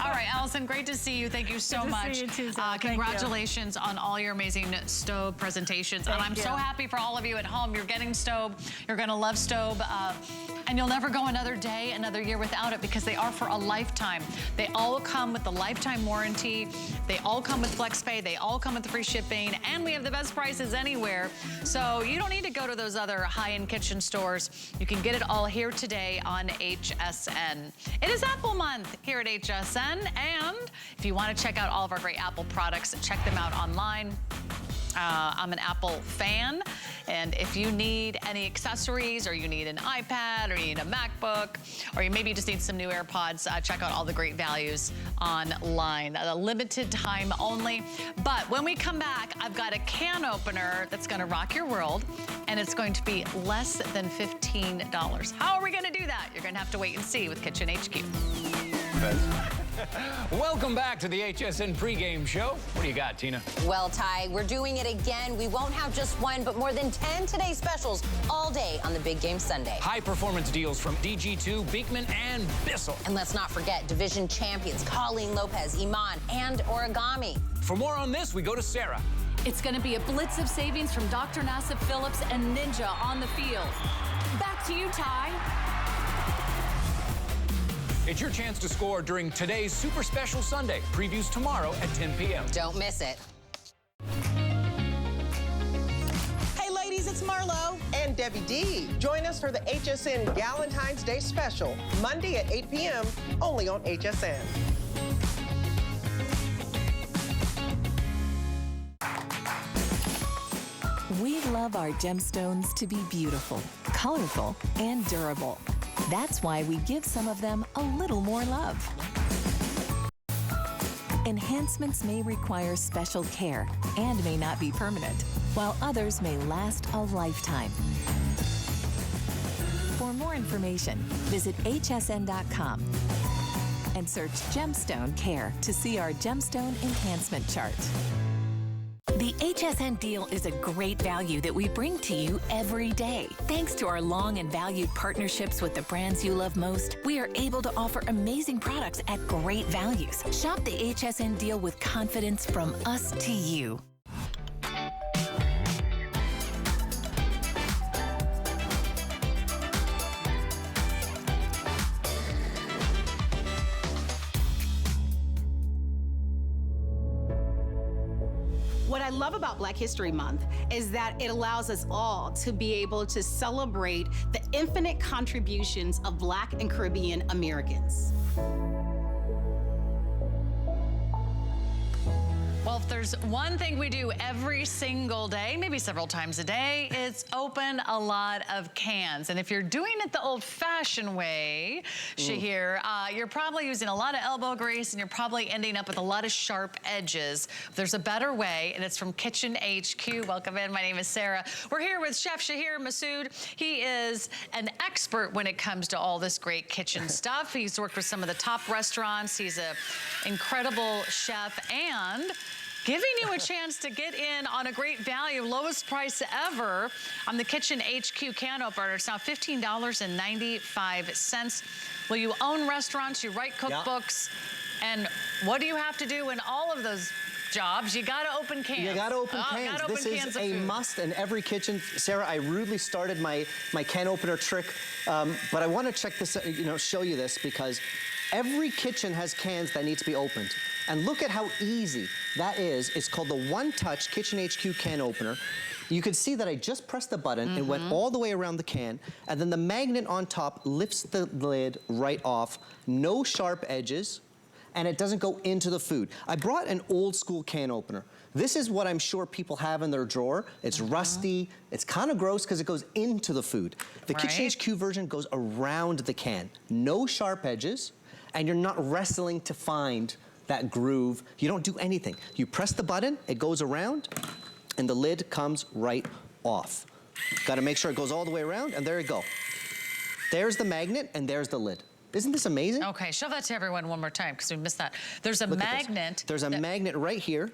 All right, Allison, great to see you. Thank you so much. See you too, Sarah. Congratulations on all your amazing Staub presentations. And I'm so happy for all of you at home. You're getting Staub. You're going to love Staub. And you'll never go another day, another year without it because they are for a lifetime. They all come with the lifetime warranty. They all come with FlexPay. They all come with the free shipping. And we have the best prices anywhere. So you don't need to go to those other high-end kitchen stores. You can get it all here today on HSN. It is Apple Month here at HSN. And if you want to check out all of our great Apple products, check them out online. I'm an Apple fan, and if you need any accessories, or you need an iPad, or you need a MacBook, or you maybe just need some new AirPods, check out all the great values online. A limited time only. But when we come back, I've got a can opener that's going to rock your world, and it's going to be less than $15. How are we going to do that? You're going to have to wait and see with Kitchen HQ. defense. Welcome back to the HSN pregame show. What do you got, Tina? Well, Ty, we're doing it again. We won't have just one, but more than 10 Today specials all day on the Big Game Sunday. High-performance deals from DG2, Beekman, and Bissell. And let's not forget division champions Colleen Lopez, Iman, and Origami. For more on this, we go to Sarah. It's going to be a blitz of savings from Dr. Nassif Phillips and Ninja on the field. Back to you, Ty. It's your chance to score during today's Super Special Sunday. Previews tomorrow at 10 p.m. Don't miss it. Hey ladies, it's Marlo and Debbie D. Join us for the HSN Valentine's Day Special, Monday at 8 p.m. only on HSN. We love our gemstones to be beautiful, colorful, and durable. That's why we give some of them a little more love. Enhancements may require special care and may not be permanent, while others may last a lifetime. For more information, visit hsn.com and search Gemstone Care to see our gemstone enhancement chart. The HSN deal is a great value that we bring to you every day. Thanks to our long and valued partnerships with the brands you love most, we are able to offer amazing products at great values. Shop the HSN deal with confidence from us to you. What I love about Black History Month is that it allows us all to be able to celebrate the infinite contributions of Black and Caribbean Americans. Well, if there's one thing we do every single day, maybe several times a day, it's open a lot of cans. And if you're doing it the old-fashioned way, Shahir, you're probably using a lot of elbow grease and you're probably ending up with a lot of sharp edges. There's a better way, and it's from Kitchen HQ. Welcome in. My name is Sarah. We're here with Chef Shahir Massoud. He is an expert when it comes to all this great kitchen stuff. He's worked with some of the top restaurants. He's an incredible chef and giving you a chance to get in on a great value, lowest price ever on the Kitchen HQ can opener. It's now $15.95. Will you own restaurants? You write cookbooks. And what do you have to do in all of those jobs? You gotta open cans. You gotta open cans. Gotta this open is cans of a food. must in every kitchen. Sarah, I rudely started my can opener trick, but I want to check this, show you this because every kitchen has cans that need to be opened. And look at how easy that is. It's called the One Touch Kitchen HQ can opener. You can see that I just pressed the button. It went all the way around the can, and then the magnet on top lifts the lid right off. No sharp edges, and it doesn't go into the food. I brought an old school can opener. This is what I'm sure people have in their drawer. It's rusty, it's kind of gross because it goes into the food. The Kitchen HQ version goes around the can. No sharp edges, and you're not wrestling to find that groove. You don't do anything. You press the button, it goes around, and the lid comes right off. Gotta make sure it goes all the way around, and there you go. There's the magnet, and there's the lid. Isn't this amazing? Okay, show that to everyone one more time because we missed that. There's a magnet. There's a magnet right here.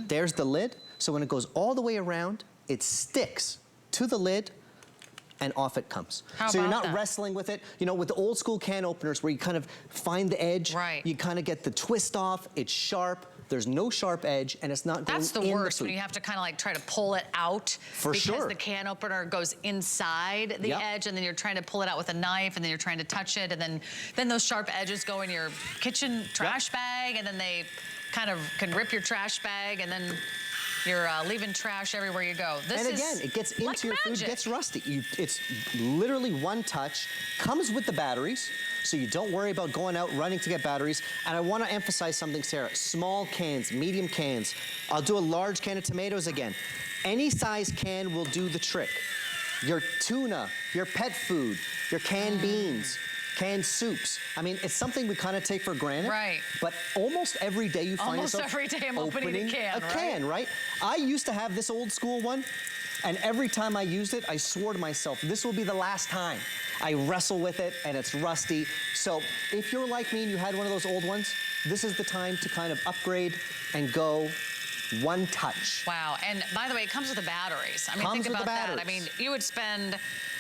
There's the lid. So when it goes all the way around, it sticks to the lid and off it comes. So you're not wrestling with it. You know, with the old school can openers where you kind of find the edge, you kind of get the twist off, it's sharp, there's no sharp edge, and it's not going in the food. That's the worst, when you have to kind of like try to pull it out. Because the can opener goes inside the edge, and then you're trying to pull it out with a knife, and then you're trying to touch it, and then those sharp edges go in your kitchen trash bag, and then they kind of can rip your trash bag, and then you're leaving trash everywhere you go. And again, it gets into your food, gets rusty. It's literally one touch, comes with the batteries, so you don't worry about going out running to get batteries. And I want to emphasize something, Sarah. Small cans, medium cans. I'll do a large can of tomatoes again. Any size can will do the trick. Your tuna, your pet food, your canned beans, canned soups. I mean, it's something we kind of take for granted. But almost every day you find yourself every day I'm opening a can, right? I used to have this old school one, and every time I used it, I swore to myself, this will be the last time. I wrestle with it and it's rusty. So if you're like me and you had one of those old ones, this is the time to kind of upgrade and go one touch. Wow, and by the way, it comes with the batteries. I mean, Comes think with the about that. I batteries. mean, you would spend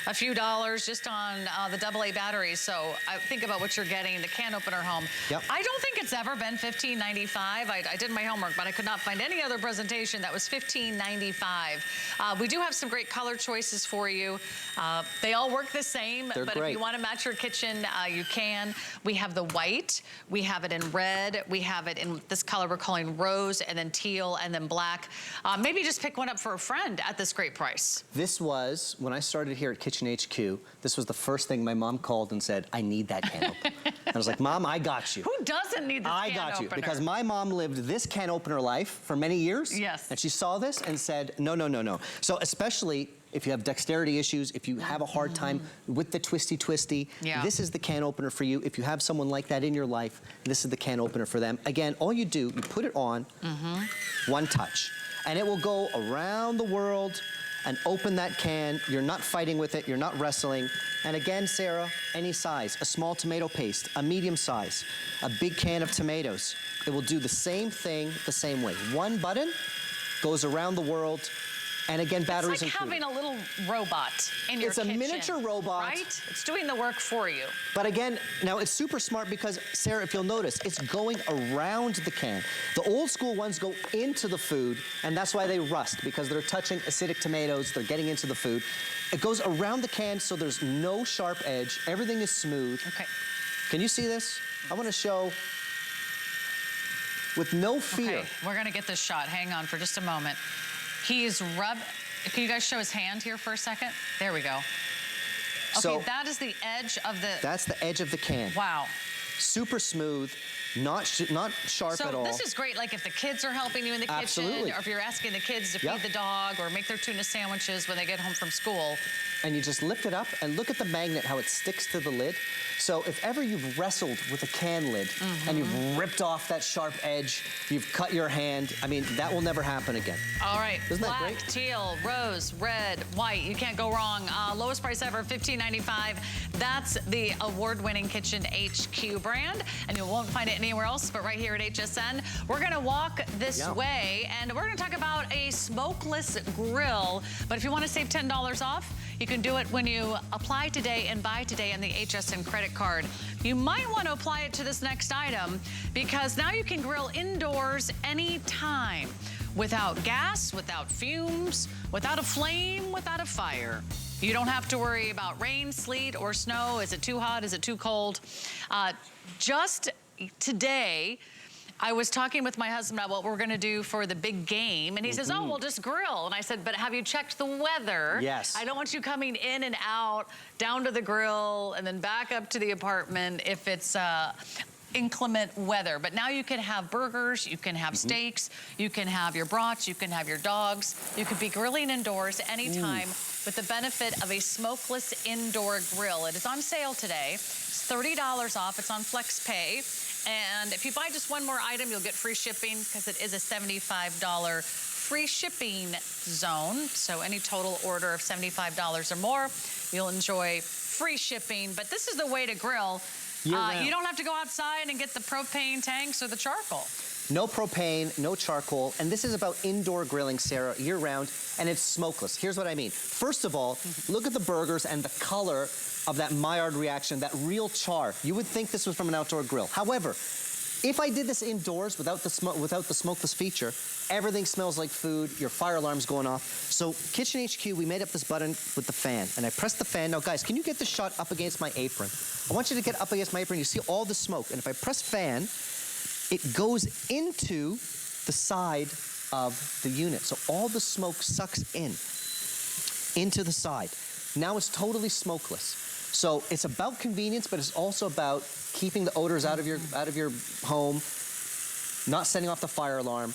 a few dollars just on the AA batteries. So think about what you're getting, the can opener home. Yep. I don't think it's ever been $15.95. I did my homework, but I could not find any other presentation that was $15.95. We do have some great color choices for you. They all work the same, They're but great. if you want to match your kitchen, you can. We have the white, we have it in red, we have it in this color we're calling rose, and then teal, and then black. Maybe just pick one up for a friend at this great price. This was, when I started here at Kitchen HQ, this was the first thing my mom called and said, I need that can opener. I was like, Mom, I got you. Who doesn't need this I can got you, opener? because my mom lived this can opener life for many years. Yes. And she saw this and said, no, no, no, no. So especially if you have dexterity issues, if you have a hard time with the twisty, Yeah. this is the can opener for you. If you have someone like that in your life, this is the can opener for them. Again, all you do, you put it on, one touch, and it will go around the world and open that can. You're not fighting with it, you're not wrestling. And again, Sarah, any size, a small tomato paste, a medium size, a big can of tomatoes. It will do the same thing the same way. One button goes around the world. And again, batteries It's like included. having a little robot in your kitchen. It's a miniature robot. Right? It's doing the work for you. But again, now it's super smart because, Sarah, if you'll notice, it's going around the can. The old school ones go into the food, and that's why they rust, because they're touching acidic tomatoes, they're getting into the food. It goes around the can so there's no sharp edge. Everything is smooth. Okay. Can you see this? I want to show with no fear. Okay, we're gonna get this shot. Hang on for just a moment. He's can you guys show his hand here for a second? There we go. Okay, So that is the edge of the... that's the edge of the can. Wow. Super smooth, not sharp at all. So this is great, like if the kids are helping you in the kitchen, Absolutely. or if you're asking the kids to Yep. feed the dog or make their tuna sandwiches when they get home from school. And you just lift it up and look at the magnet, how it sticks to the lid. So if ever you've wrestled with a can lid and you've ripped off that sharp edge, you've cut your hand, I mean, that will never happen again. All right, Isn't that black, great? teal, rose, red, white. You can't go wrong. Lowest price ever, $15.95. That's the award-winning Kitchen HQ brand, and you won't find it anywhere else but right here at HSN. We're gonna walk this way, and we're gonna talk about a smokeless grill. But if you wanna save $10 off, you can do it when you apply today and buy today on the HSN credit card. You might want to apply it to this next item because now you can grill indoors anytime without gas, without fumes, without a flame, without a fire. You don't have to worry about rain, sleet, or snow. Is it too hot? Is it too cold? Just today, I was talking with my husband about what we're gonna do for the big game, and he says, oh, we'll just grill. And I said, but have you checked the weather? Yes. I don't want you coming in and out, down to the grill, and then back up to the apartment if it's inclement weather. But now you can have burgers, you can have steaks, you can have your brats, you can have your dogs. You can be grilling indoors anytime with the benefit of a smokeless indoor grill. It is on sale today. It's $30 off. It's on FlexPay. And if you buy just one more item, you'll get free shipping because it is a $75 free shipping zone. So any total order of $75 or more, you'll enjoy free shipping. But this is the way to grill. You don't have to go outside and get the propane tanks or the charcoal. No propane, no charcoal, and this is about indoor grilling, Sarah, year-round, and it's smokeless. Here's what I mean. First of all, look at the burgers and the color of that Maillard reaction, that real char. You would think this was from an outdoor grill. However, if I did this indoors without the smokeless feature, everything smells like food, your fire alarm's going off. So Kitchen HQ, we made up this button with the fan, and I press the fan. Now guys, can you get this shot up against my apron? I want you to get up against my apron, you see all the smoke, and if I press fan, it goes into the side of the unit. So all the smoke sucks into the side. Now it's totally smokeless. So it's about convenience, but it's also about keeping the odors out of your home, not setting off the fire alarm,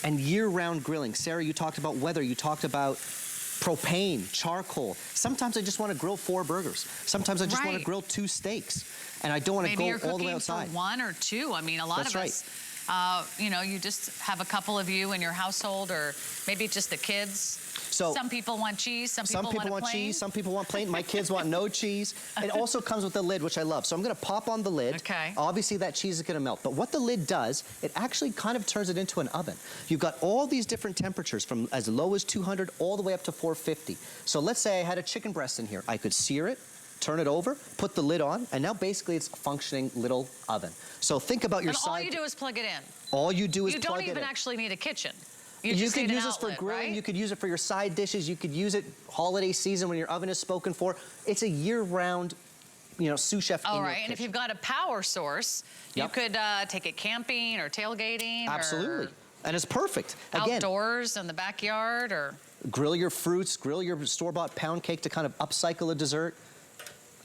and year-round grilling. Sarah, you talked about weather. You talked about propane, charcoal. Sometimes I just want to grill 4 burgers. Sometimes I just want to grill 2 steaks, and I don't want to go all the way outside. For 1 or 2. I mean, a lot That's of right. us you know, you just have a couple of you in your household, or maybe just the kids. So some people want cheese, some people want cheese, some people want plain. My kids want no cheese. It also comes with the lid, which I love. So I'm gonna pop on the lid. Okay. Obviously that cheese is gonna melt. But what the lid does, it actually kind of turns it into an oven. You've got all these different temperatures from as low as 200 all the way up to 450. So let's say I had a chicken breast in here. I could sear it, turn it over, put the lid on, and now basically it's a functioning little oven. So think about your all you do is plug it in. All you do is plug it in. You don't even actually need a kitchen. You could use this for grilling, right? You could use it for your side dishes, you could use it holiday season when your oven is spoken for. It's a year-round, you know, sous chef in your kitchen. And if you've got a power source, you could take it camping or tailgating. Absolutely. And it's perfect. Again, outdoors in the backyard, or grill your fruits, grill your store-bought pound cake to kind of upcycle a dessert.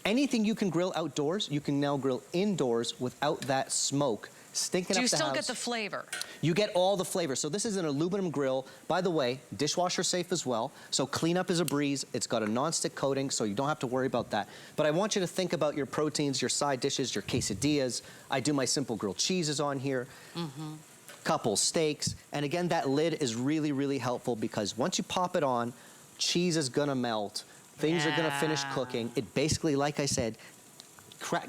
Anything you can grill outdoors, you can now grill indoors without that smoke stinking up the house. Do you still get the flavor? You get all the flavor. So this is an aluminum grill. By the way, dishwasher safe as well. So cleanup is a breeze. It's got a non-stick coating, so you don't have to worry about that. But I want you to think about your proteins, your side dishes, your quesadillas. I do my simple grilled cheeses on here. Couple steaks. And again, that lid is really, really helpful because once you pop it on, cheese is gonna melt. Things are gonna finish cooking. It basically, like I said,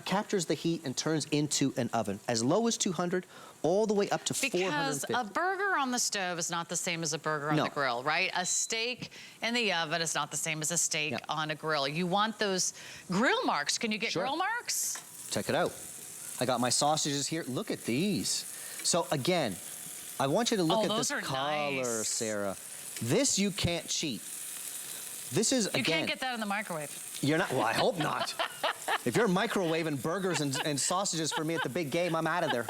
captures the heat and turns into an oven. As low as 200, all the way up to 450. Because a burger on the stove is not the same as a burger on the grill, right? A steak in the oven is not the same as a steak on a grill. You want those grill marks. Can you get grill marks? Check it out. I got my sausages here. Look at these. So again, I want you to look at this color, Sarah. This you can't cheat. This is, again... You can't get that in the microwave. You're not, well, I hope not. If you're microwaving burgers and sausages for me at the big game, I'm out of there.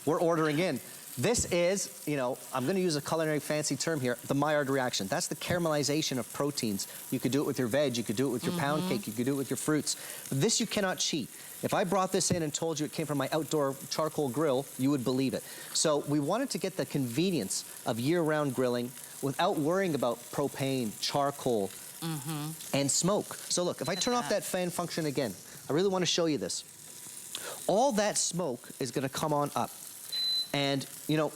We're ordering in. This is, you know, I'm gonna use a culinary fancy term here, the Maillard reaction. That's the caramelization of proteins. You could do it with your veg, you could do it with your pound cake, you could do it with your fruits. This you cannot cheat. If I brought this in and told you it came from my outdoor charcoal grill, you would believe it. So we wanted to get the convenience of year-round grilling without worrying about propane, charcoal, and smoke. So look, if I turn off that fan function again, I really want to show you this. All that smoke is going to come on up. And, you know,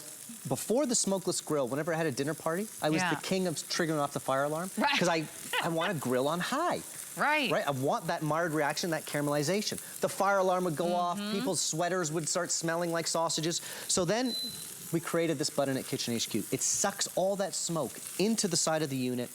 before the smokeless grill, whenever I had a dinner party, I was the king of triggering off the fire alarm. Because I want to grill on high. Right. I want that Maillard reaction, that caramelization. The fire alarm would go off, people's sweaters would start smelling like sausages. So then we created this button at Kitchen HQ. It sucks all that smoke into the side of the unit.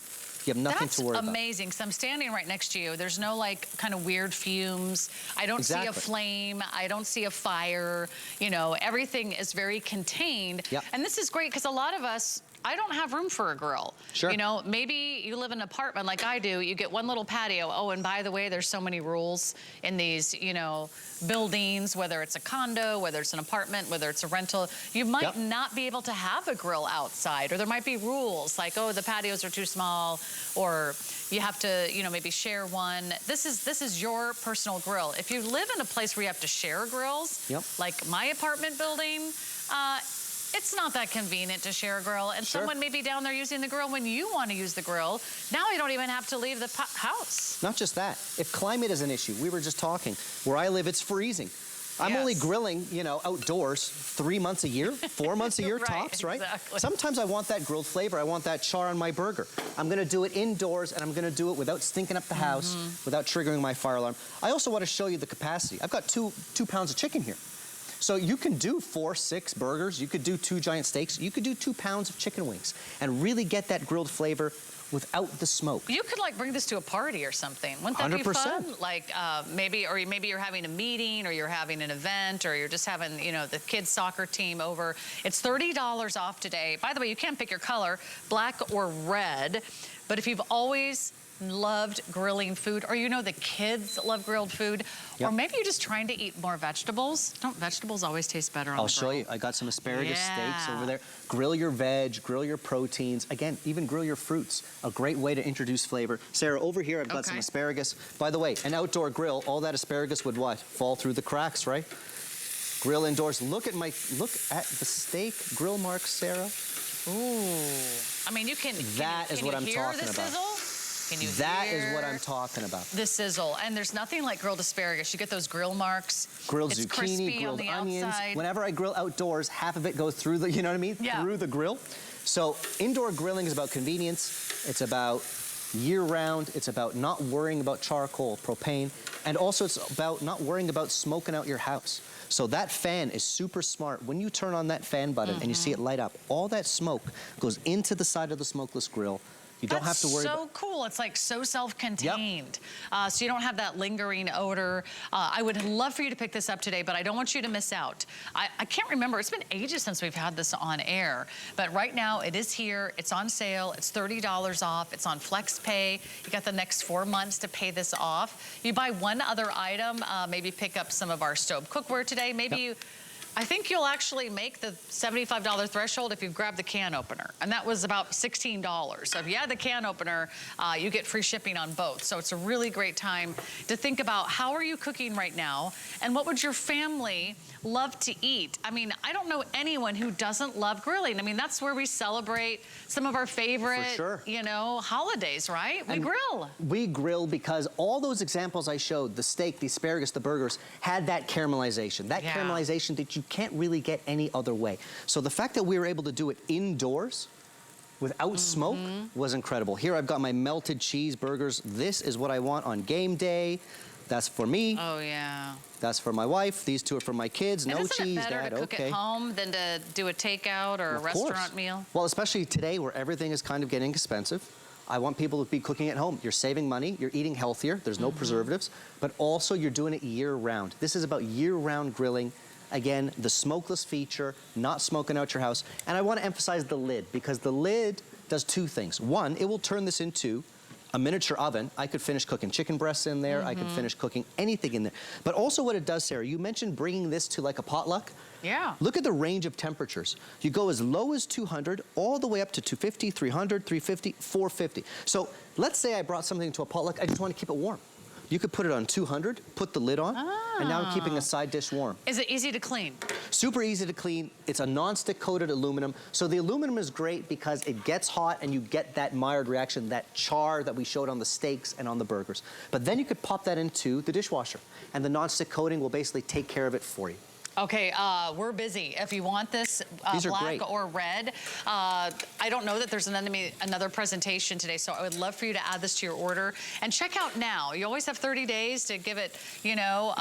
You have nothing to worry about. That's amazing. So I'm standing right next to you. There's no like kind of weird fumes. I don't see a flame. I don't see a fire. You know, everything is very contained. And this is great because a lot of us, I don't have room for a grill. You know, maybe you live in an apartment like I do. You get one little patio. Oh, and by the way, there's so many rules in these, you know, buildings, whether it's a condo, whether it's an apartment, whether it's a rental. You might not be able to have a grill outside, or there might be rules like, oh, the patios are too small, or you have to, you know, maybe share one. This is your personal grill. If you live in a place where you have to share grills, like my apartment building, it's not that convenient to share a grill, and someone may be down there using the grill when you want to use the grill. Now you don't even have to leave the house. Not just that. If climate is an issue, we were just talking, where I live, it's freezing. I'm only grilling, you know, outdoors 3 months a year, 4 months a year tops, right? Sometimes I want that grilled flavor. I want that char on my burger. I'm gonna do it indoors, and I'm gonna do it without stinking up the house, without triggering my fire alarm. I also want to show you the capacity. I've got two pounds of chicken here. So you can do 4, 6 burgers, you could do 2 giant steaks, you could do 2 pounds of chicken wings and really get that grilled flavor without the smoke. You could like bring this to a party or something. Wouldn't that 100%. be fun? Like maybe you're having a meeting, or you're having an event, or you're just having, you know, the kids' soccer team over. It's $30 off today. By the way, you can't pick your color, black or red, but if you've always loved grilling food, or you know the kids love grilled food, or maybe you're just trying to eat more vegetables. Don't vegetables always taste better on the grill? I'll show you. I got some asparagus steaks over there. Grill your veg, grill your proteins. Again, even grill your fruits. A great way to introduce flavor. Sarah, over here I've got some asparagus. By the way, an outdoor grill, all that asparagus would what? Fall through the cracks, right? Grill indoors. Look at the steak grill marks, Sarah. Ooh. I mean, you can That is what I'm talking about. Sizzle? Can you That hear is what I'm talking about. the sizzle? And there's nothing like grilled asparagus. You get those grill marks. Grilled it's zucchini, crispy grilled on the onions. outside. Whenever I grill outdoors, half of it goes through the, you know what I mean? Yeah. Through the grill. So indoor grilling is about convenience. It's about year-round. It's about not worrying about charcoal, propane, and also it's about not worrying about smoking out your house. So that fan is super smart. When you turn on that fan button and you see it light up, all that smoke goes into the side of the smokeless grill. You don't have to worry about... That's so cool. It's like so self-contained. So you don't have that lingering odor. I would love for you to pick this up today, but I don't want you to miss out. I can't remember. It's been ages since we've had this on air, but right now it is here. It's on sale. It's $30 off. It's on FlexPay. You got the next 4 months to pay this off. You buy one other item, maybe pick up some of our Staub cookware today. Maybe I think you'll actually make the $75 threshold if you grab the can opener. And that was about $16. So if you add the can opener, you get free shipping on both. So it's a really great time to think about how are you cooking right now and what would your family love to eat? I mean, I don't know anyone who doesn't love grilling. I mean, that's where we celebrate some of our favorite, you know, holidays, right? We grill. We grill because all those examples I showed, the steak, the asparagus, the burgers, had that caramelization. That caramelization that you can't really get any other way. So the fact that we were able to do it indoors without smoke was incredible. Here I've got my melted cheese burgers. This is what I want on game day. That's for me. Oh, yeah. That's for my wife. These two are for my kids. And no isn't cheese, it better Dad. to cook at home than to do a takeout or a restaurant meal? Well, especially today where everything is kind of getting expensive. I want people to be cooking at home. You're saving money, you're eating healthier, there's no preservatives, but also you're doing it year-round. This is about year-round grilling. Again, the smokeless feature, not smoking out your house. And I want to emphasize the lid because the lid does two things. One, it will turn this into a miniature oven. I could finish cooking chicken breasts in there. I could finish cooking anything in there. But also what it does, Sarah, you mentioned bringing this to like a potluck. Yeah. Look at the range of temperatures. You go as low as 200 all the way up to 250, 300, 350, 450. So let's say I brought something to a potluck. I just want to keep it warm. You could put it on 200, put the lid on, and now I'm keeping a side dish warm. Is it easy to clean? Super easy to clean. It's a non-stick coated aluminum. So the aluminum is great because it gets hot and you get that Maillard reaction, that char that we showed on the steaks and on the burgers. But then you could pop that into the dishwasher and the non-stick coating will basically take care of it for you. Okay, we're busy. If you want this black or red, I don't know that there's another presentation today, so I would love for you to add this to your order. And check out now. You always have 30 days to give it, you know,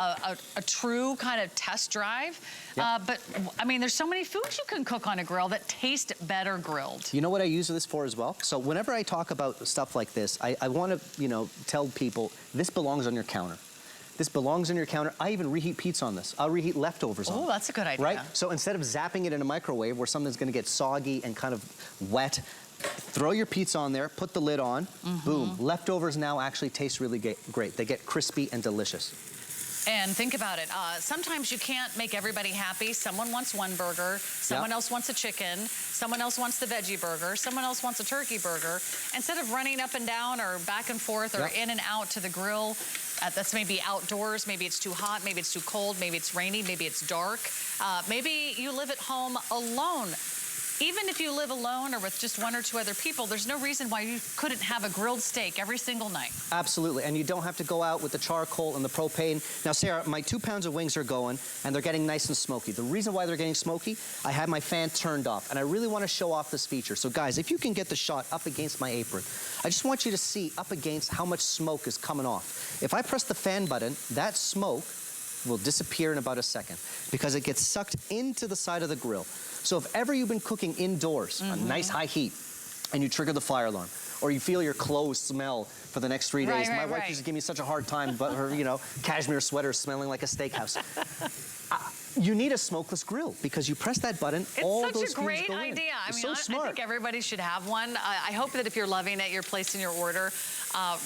a true kind of test drive. But, I mean, there's so many foods you can cook on a grill that taste better grilled. You know what I use this for as well? So whenever I talk about stuff like this, I want to, you know, tell people this belongs on your counter. This belongs on your counter. I even reheat pizza on this. I'll reheat leftovers on it. Oh, that's a good idea. Right? So instead of zapping it in a microwave where something's gonna get soggy and kind of wet, throw your pizza on there, put the lid on, boom. Leftovers now actually taste really great. They get crispy and delicious. And think about it. Sometimes you can't make everybody happy. Someone wants one burger. Someone else wants a chicken. Someone else wants the veggie burger. Someone else wants a turkey burger. Instead of running up and down or back and forth or in and out to the grill, that's maybe outdoors. Maybe it's too hot. Maybe it's too cold. Maybe it's rainy. Maybe it's dark. Maybe you live at home alone. Even if you live alone or with just one or two other people, there's no reason why you couldn't have a grilled steak every single night. Absolutely, and you don't have to go out with the charcoal and the propane. Now, Sarah, my 2 pounds of wings are going, and they're getting nice and smoky. The reason why they're getting smoky, I have my fan turned off, and I really want to show off this feature. So, guys, if you can get the shot up against my apron, I just want you to see up against how much smoke is coming off. If I press the fan button, that smoke will disappear in about a second because it gets sucked into the side of the grill. So if ever you've been cooking indoors, a nice high heat, and you trigger the fire alarm, or you feel your clothes smell for the next 3 days. My wife used to give me such a hard time, but her, you know, cashmere sweater smelling like a steakhouse. You need a smokeless grill because you press that button, all those fumes go in. It's such a great idea. I mean, I think everybody should have one. I hope that if you're loving it, you're placing your order.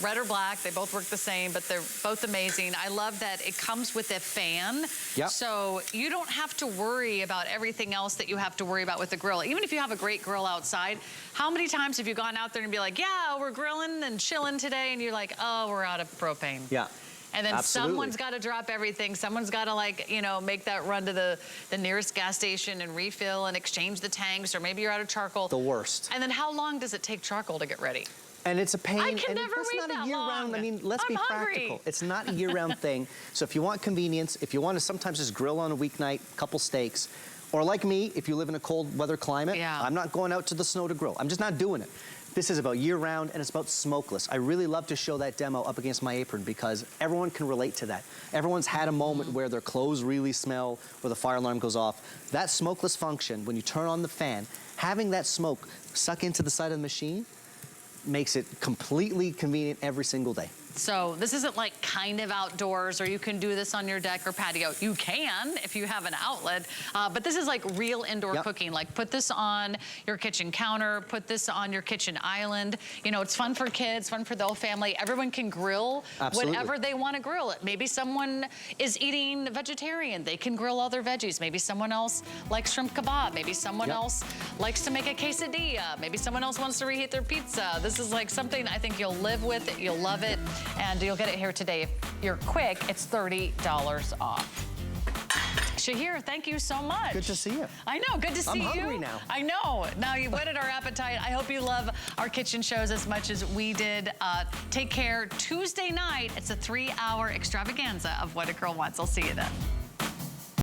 Red or black, they both work the same, but they're both amazing. I love that it comes with a fan. So you don't have to worry about everything else that you have to worry about with the grill. Even if you have a great grill outside, how many times have you gone out there and be like, yeah, we're grilling and chilling today, and you're like, oh, we're out of propane. And then someone's got to drop everything. Someone's got to, like, you know, make that run to the nearest gas station and refill and exchange the tanks, or maybe you're out of charcoal. The worst. And then how long does it take charcoal to get ready? And it's a pain. I can and never that's wait not that a year-round. long. I mean, let's be hungry. practical. It's not a year-round thing. So if you want convenience, if you want to sometimes just grill on a weeknight, couple steaks, or like me, if you live in a cold weather climate, I'm not going out to the snow to grill. I'm just not doing it. This is about year-round, and it's about smokeless. I really love to show that demo up against my apron because everyone can relate to that. Everyone's had a moment where their clothes really smell, where the fire alarm goes off. That smokeless function, when you turn on the fan, having that smoke suck into the side of the machine makes it completely convenient every single day. So this isn't like kind of outdoors, or you can do this on your deck or patio. You can if you have an outlet, but this is like real indoor cooking. Like put this on your kitchen counter, put this on your kitchen island. You know, it's fun for kids, fun for the whole family. Everyone can grill whatever they want to grill it. Maybe someone is eating vegetarian. They can grill all their veggies. Maybe someone else likes shrimp kebab. Maybe someone else likes to make a quesadilla. Maybe someone else wants to reheat their pizza. This is like something I think you'll live with. You'll love it. And you'll get it here today. If you're quick, it's $30 off. Shahir, thank you so much. Good to see you. I know, good to see you. I'm hungry now. I know. Now you've whetted our appetite. I hope you love our kitchen shows as much as we did. Take care. Tuesday night, it's a 3-hour extravaganza of What a Girl Wants. I'll see you then.